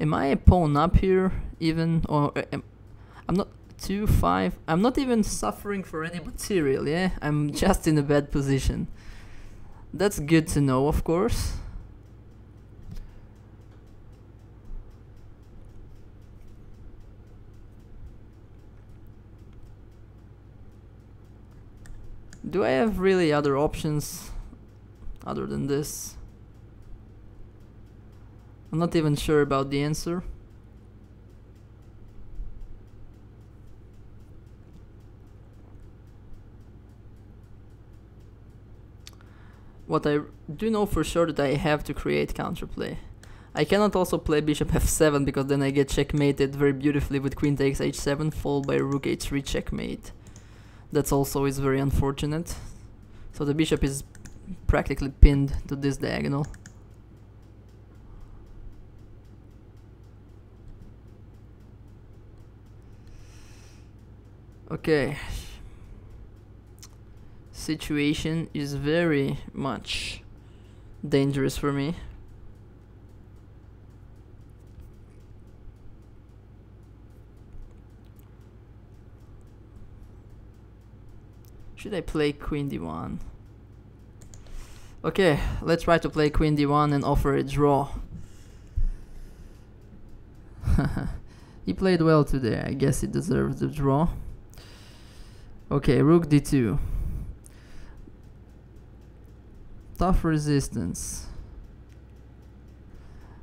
Am I a pawn up here even, or I'm not 2-5. I'm not even suffering for any material, yeah? I'm just in a bad position. That's good to know, of course. Do I have really other options other than this? I'm not even sure about the answer. What I do know for sure that I have to create counterplay. I cannot also play bishop f7 because then I get checkmated very beautifully with queen takes h7 followed by rook h3 checkmate. That's also is very unfortunate. So the bishop is practically pinned to this diagonal. Okay. Situation is very much dangerous for me. Should I play queen d1? Okay, let's try to play queen d1 and offer a draw. He played well today. I guess he deserves the draw. Okay, rook d2. Tough resistance.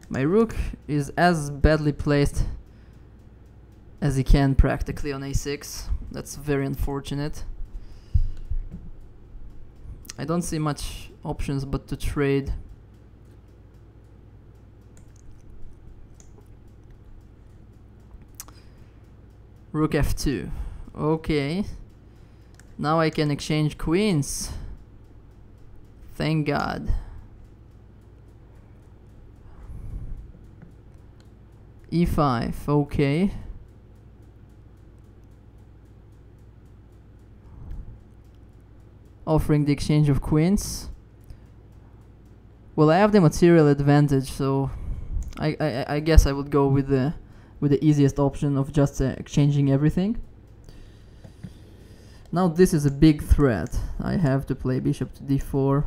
My rook is as badly placed as he can practically on a6. That's very unfortunate. I don't see much options but to trade. Rook f2. Okay. Now I can exchange queens. Thank God. e5. Okay. Offering the exchange of queens. Well, I have the material advantage, so I guess I would go with the easiest option of just exchanging everything. Now this is a big threat. I have to play bishop to d4.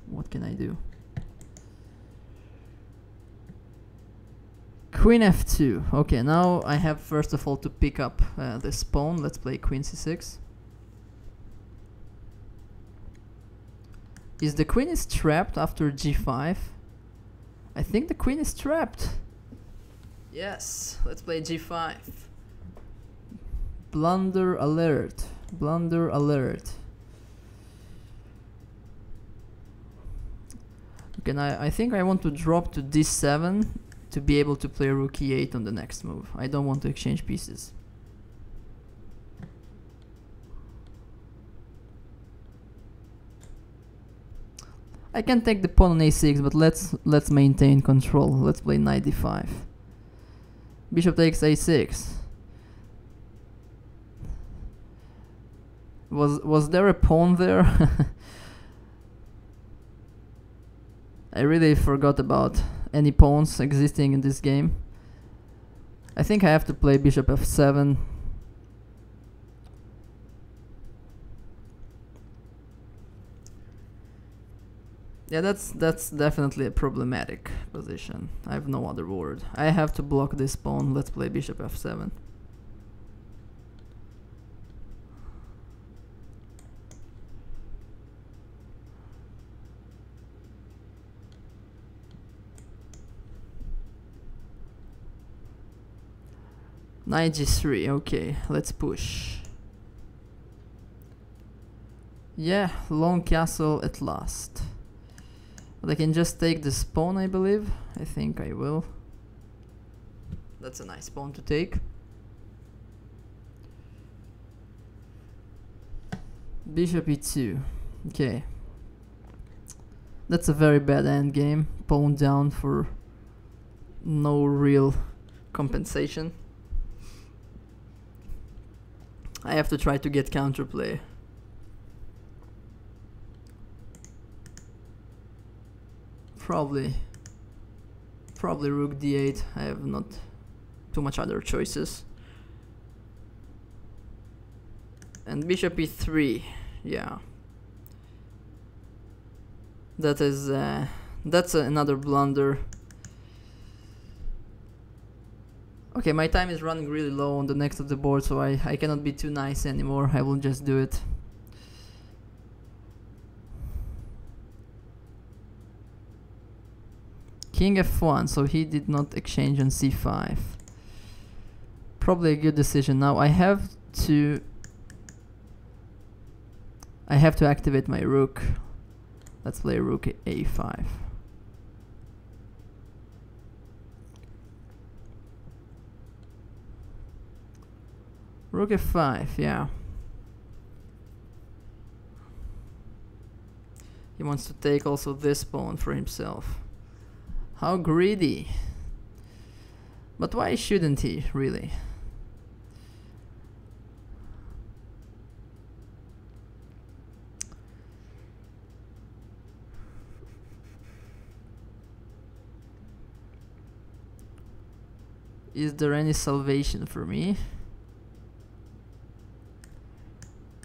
What can I do? Queen f2. Okay, now I have first of all to pick up this pawn. Let's play queen c6. Is the queen is trapped after g5? I think the queen is trapped. Yes, let's play g5. Blunder alert. Blunder alert. Okay, I think I want to drop to d7 to be able to play rook e8 on the next move. I don't want to exchange pieces. I can take the pawn on a6, but let's maintain control. Let's play knight d5. Bishop takes a6. Was there a pawn there? I really forgot about any pawns existing in this game. I think I have to play bishop f7. Yeah, that's definitely a problematic position. I have no other word. I have to block this pawn. Let's play bishop f7. Knight g3. Okay, let's push. Yeah, long castle at last. But I can just take this pawn, I believe. I think I will. That's a nice pawn to take. Bishop e2. Okay. That's a very bad endgame. Pawn down for no real compensation. I have to try to get counterplay. Probably rook d8. I have not too much other choices. And bishop e3. Yeah. That is that's another blunder. Okay, my time is running really low on the next of the board, so I cannot be too nice anymore. I will just do it. King f1, so he did not exchange on c5. Probably a good decision. Now I have to activate my rook. Let's play rook a5. Rook f5, yeah. He wants to take also this pawn for himself. How greedy. But why shouldn't he, really? Is there any salvation for me?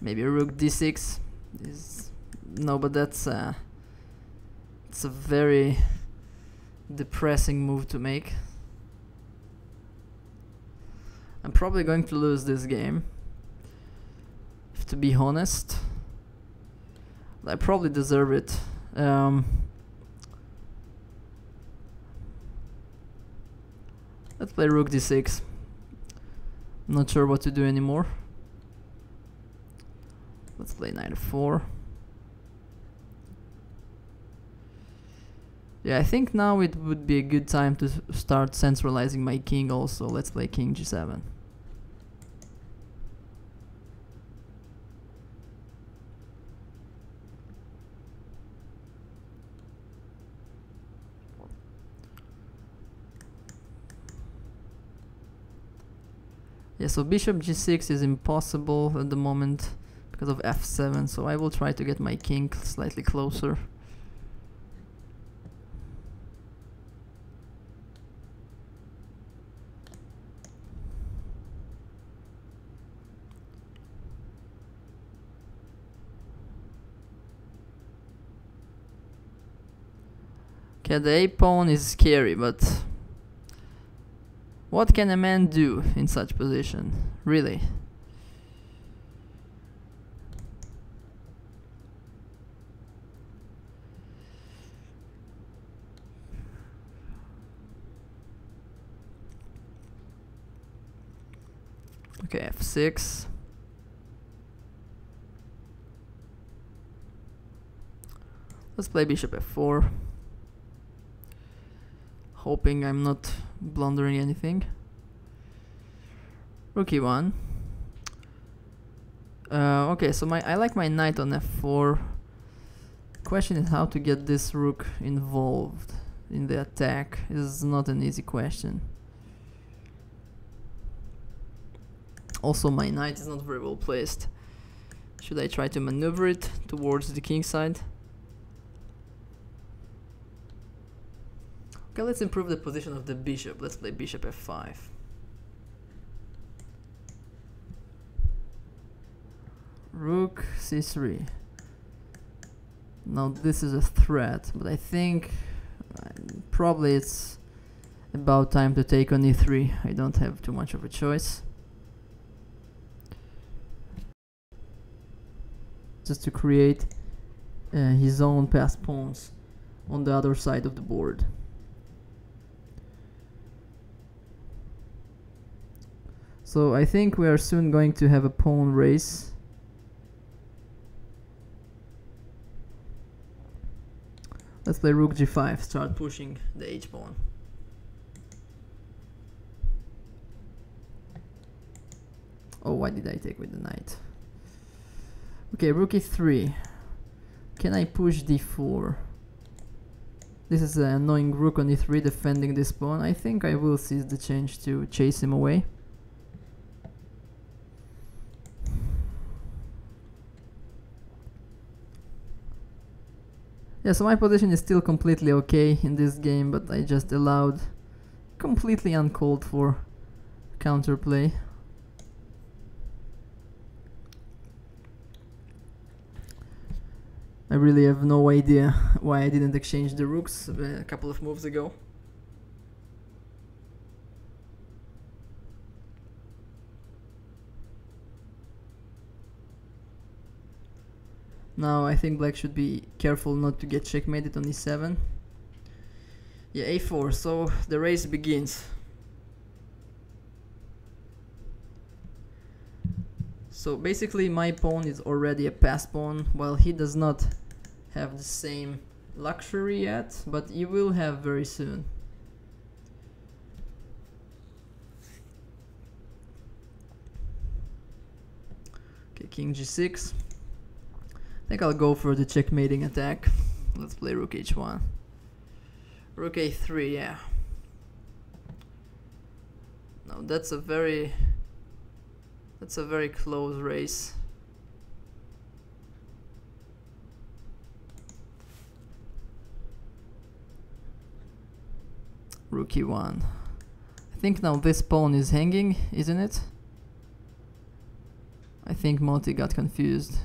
Maybe rook d6 is no, but that's it's a very depressing move to make. I'm probably going to lose this game, to be honest. I probably deserve it. Let's play rook d6. I'm not sure what to do anymore. Let's play knight f4. Yeah, I think now it would be a good time to start centralizing my king also. Let's play king g7. Yeah, so bishop g6 is impossible at the moment because of f7, so I will try to get my king slightly closer. Okay, the a pawn is scary, but what can a man do in such position, really? Okay, f6. Let's play bishop f4. Hoping I'm not blundering anything. Rook e1. Okay, so I like my knight on f4. Question is how to get this rook involved in the attack. Is not an easy question. Also, my knight is not very well placed. Should I try to maneuver it towards the king side? Okay, let's improve the position of the bishop. Let's play bishop f5. Rook c3. Now this is a threat, but I think probably it's about time to take on e3. I don't have too much of a choice. Just to create his own passed pawns on the other side of the board. So I think we are soon going to have a pawn race. Let's play rook g5, start pushing the h-pawn. Oh, why did I take with the knight? Okay, rook e3. Can I push d4? This is an annoying rook on e3 defending this pawn. I think I will seize the change to chase him away. Yeah, so my position is still completely okay in this game, but I just allowed completely uncalled for counterplay. I really have no idea why I didn't exchange the rooks a couple of moves ago. Now I think black should be careful not to get checkmated on e7. Yeah, a4, so the race begins. So basically my pawn is already a passed pawn, while he does not have the same luxury yet, but he will have very soon. Okay, king g6. I think I'll go for the checkmating attack. Let's play rook h1. Rook a3, yeah. Now that's a very close race. Rook e1. I think now this pawn is hanging, isn't it? I think Moti got confused.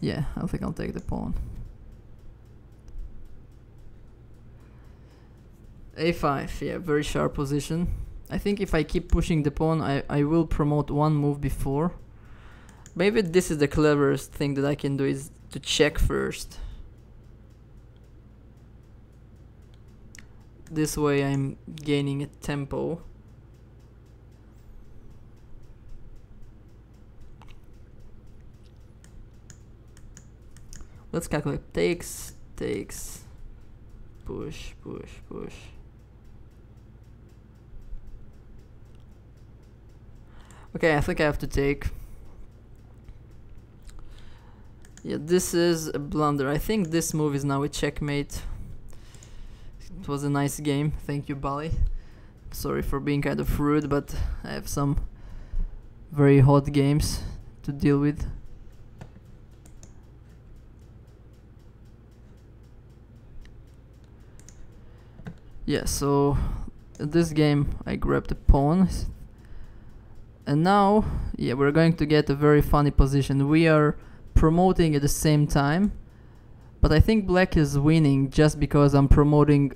Yeah, I think I'll take the pawn. a5, yeah, very sharp position. I think if I keep pushing the pawn, I will promote one move before. Maybe this is the cleverest thing that I can do, is to check first. This way I'm gaining a tempo. Let's calculate takes. push, push, push. Okay, I think I have to take. Yeah, this is a blunder. I think this move is now a checkmate. It was a nice game. Thank you, Bali. Sorry for being kind of rude, but I have some very hot games to deal with. Yeah, so in this game I grabbed a pawn. And now, yeah, we're going to get a very funny position. We are promoting at the same time, but I think black is winning just because I'm promoting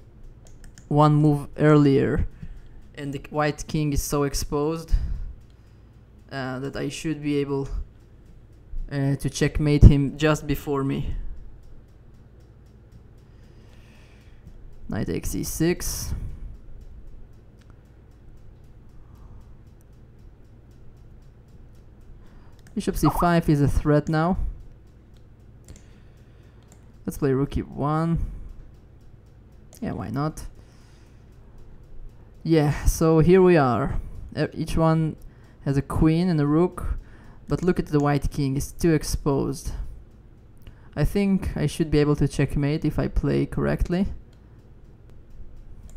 one move earlier and the white king is so exposed that I should be able to checkmate him just before me. Knight takes e6. Bishop c5 is a threat now. Let's play rook e1. Yeah, why not? Yeah, so here we are. Each one has a queen and a rook, but look at the white king, it's too exposed. I think I should be able to checkmate if I play correctly.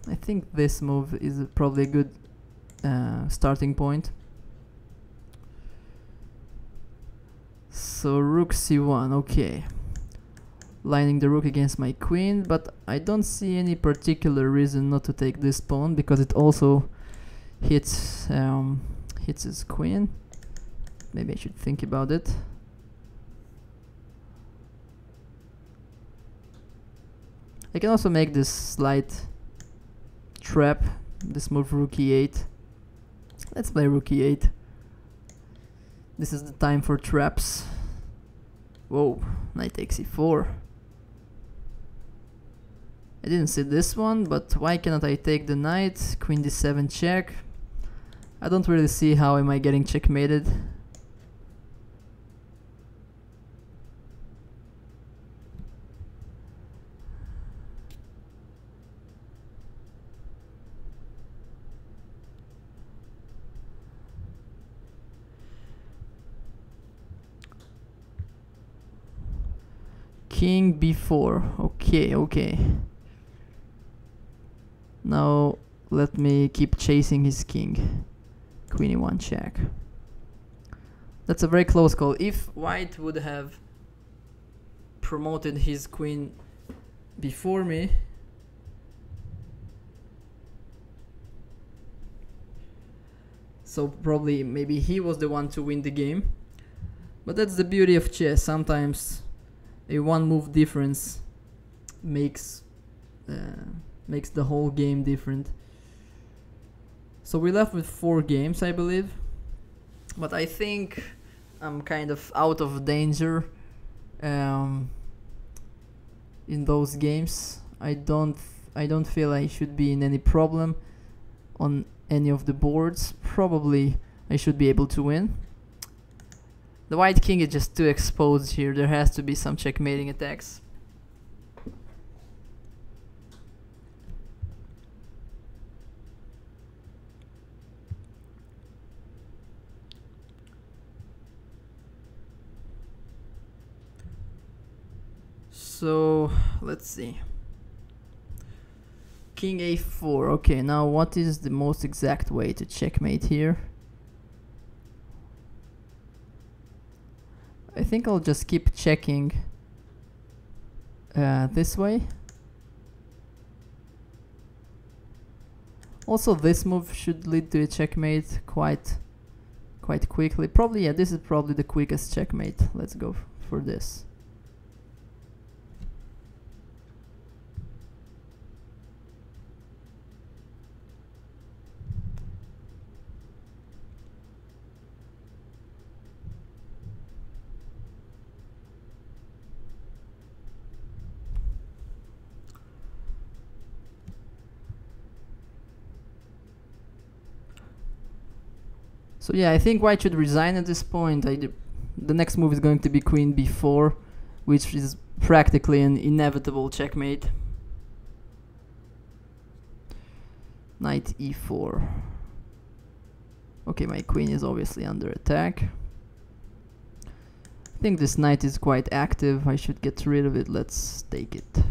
I think this move is probably a good starting point. So rook c1, okay. Lining the rook against my queen, but I don't see any particular reason not to take this pawn because it also hits his queen. Maybe I should think about it. I can also make this slight trap, this move rook e8. Let's play rook e8. This is the time for traps. Whoa, knight takes e4. I didn't see this one, but why cannot I take the knight? Queen d7 check. I don't really see how am I getting checkmated. King b4. Okay, okay. Now let me keep chasing his king. Queen e1 check. That's a very close call. If white would have promoted his queen before me, so probably maybe he was the one to win the game. But that's the beauty of chess. Sometimes a one move difference makes the whole game different. So we're left with 4 games, I believe, but I think I'm kind of out of danger in those games. I don't feel I should be in any problem on any of the boards. Probably I should be able to win. The white king is just too exposed here. There has to be some checkmating attacks. So let's see. King a4. Okay, now what is the most exact way to checkmate here? I think I'll just keep checking this way. Also, this move should lead to a checkmate quite quickly. Probably, yeah, this is probably the quickest checkmate. Let's go for this. So yeah, I think white should resign at this point. The next move is going to be queen b4, which is practically an inevitable checkmate. Knight e4. Okay, my queen is obviously under attack. I think this knight is quite active. I should get rid of it. Let's take it.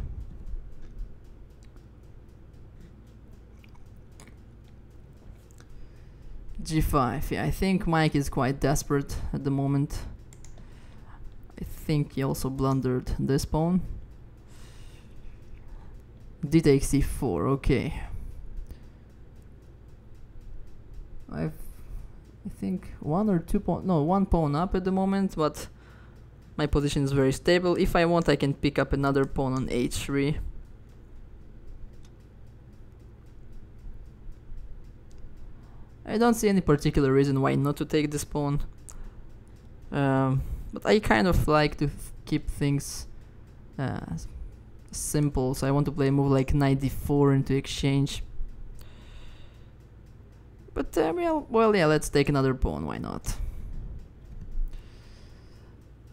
g5. Yeah, I think Mike is quite desperate at the moment. I think he also blundered this pawn. D takes c4. Okay. I think one pawn up at the moment, but my position is very stable. If I want, I can pick up another pawn on h3. I don't see any particular reason why not to take this pawn, but I kind of like to keep things simple, so I want to play a move like knight d4 into exchange. But well, yeah, let's take another pawn, why not?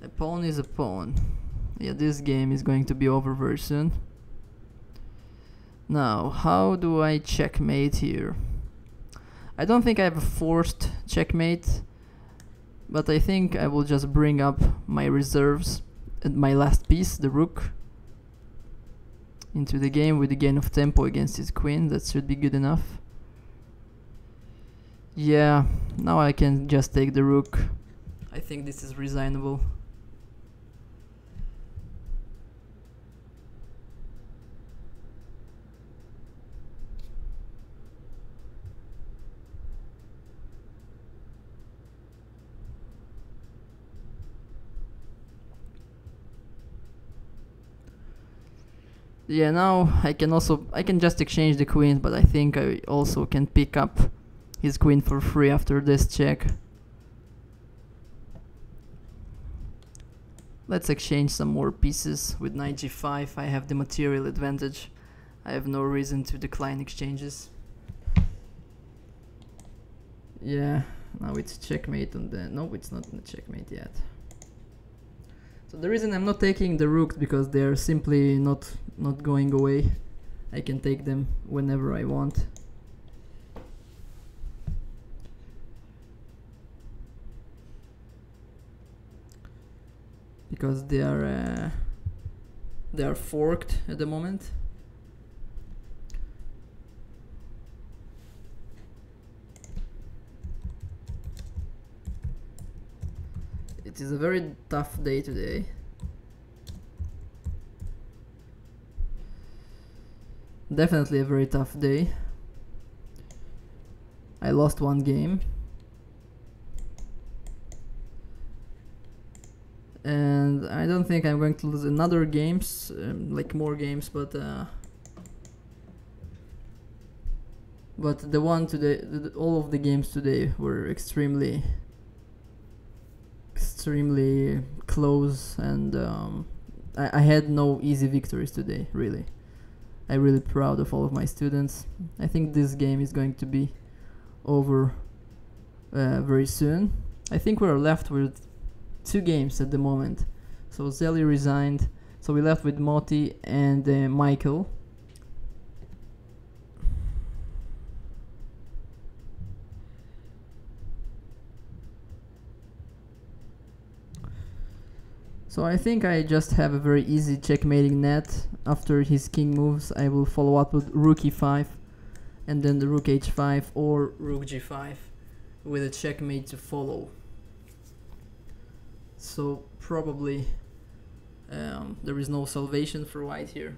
A pawn is a pawn. Yeah, this game is going to be over very soon. Now, how do I checkmate here? I don't think I have a forced checkmate, but I think I will just bring up my reserves and my last piece, the rook, into the game with the gain of tempo against his queen. That should be good enough. Yeah, now I can just take the rook. I think this is reasonable. Yeah, now I can just exchange the queens, but I think I also can pick up his queen for free after this check. Let's exchange some more pieces with knight g5. I have the material advantage. I have no reason to decline exchanges. Yeah, now it's checkmate on the... No, it's not a checkmate yet. So the reason I'm not taking the rooks because they're simply not going away. I can take them whenever I want. Because they are forked at the moment. It is a very tough day today. Definitely a very tough day. I lost one game. And I don't think I'm going to lose another games, like more games, but the one today, all of the games today were extremely close, and I had no easy victories today, really. I'm really proud of all of my students. I think this game is going to be over very soon. I think we're left with 2 games at the moment. So Zeli resigned, so we left with Moti and Michael. So I think I just have a very easy checkmating net. After his king moves, I will follow up with rook e5 and then the rook h5 or rook g5 with a checkmate to follow. So probably there is no salvation for white here.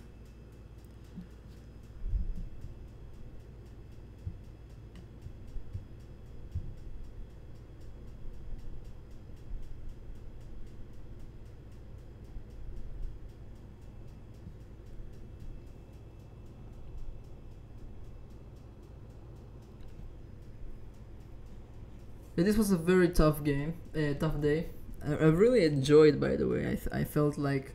This was a very tough game, tough day. I really enjoyed, by the way. I felt like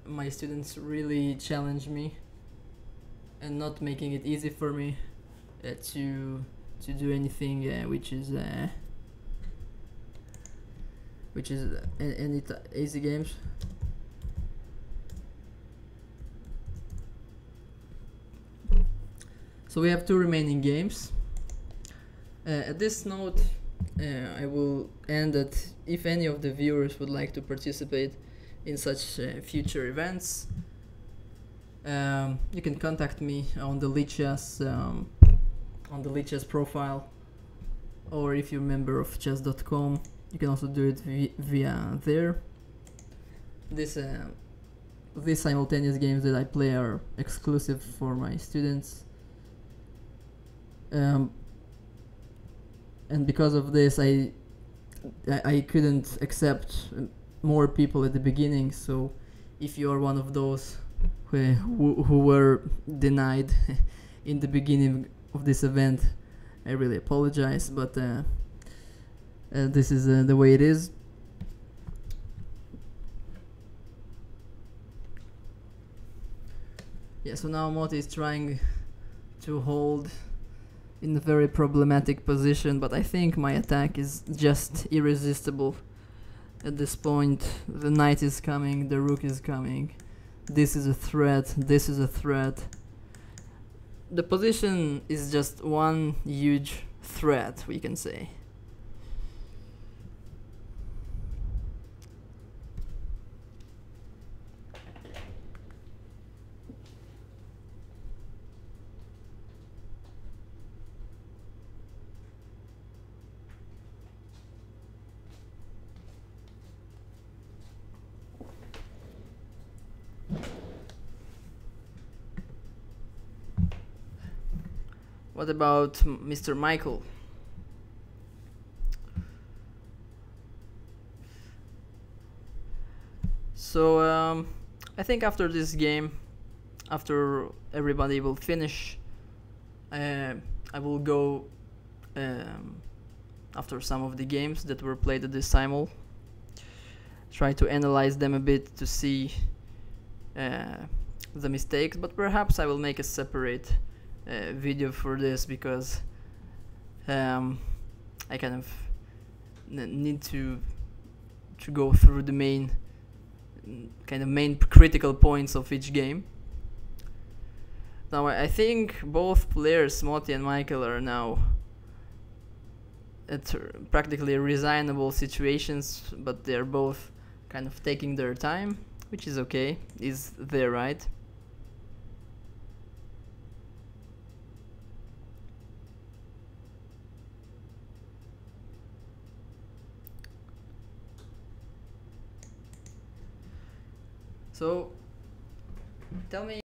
my students really challenged me and not making it easy for me to do anything which is any easy games. So we have two remaining games. At this note, I will end that if any of the viewers would like to participate in such future events, you can contact me on the Lichess profile, or if you're a member of chess.com, you can also do it via there. These simultaneous games that I play are exclusive for my students, and because of this I couldn't accept more people at the beginning. So if you are one of those who were denied in the beginning of this event, I really apologize, but this is the way it is. Yeah, so now Moti is trying to hold in a very problematic position, but I think my attack is just irresistible at this point. The knight is coming, the rook is coming, this is a threat, this is a threat. The position is just one huge threat, we can say. What about Mr. Michael? So I think after this game, after everybody will finish, I will go after some of the games that were played at this simul, try to analyze them a bit to see the mistakes, but perhaps I will make a separate video for this, because I kind of need to go through the main critical points of each game. Now I think both players, Moti and Michael, are now at practically resignable situations, but they're both kind of taking their time, which is okay, is their right. So tell me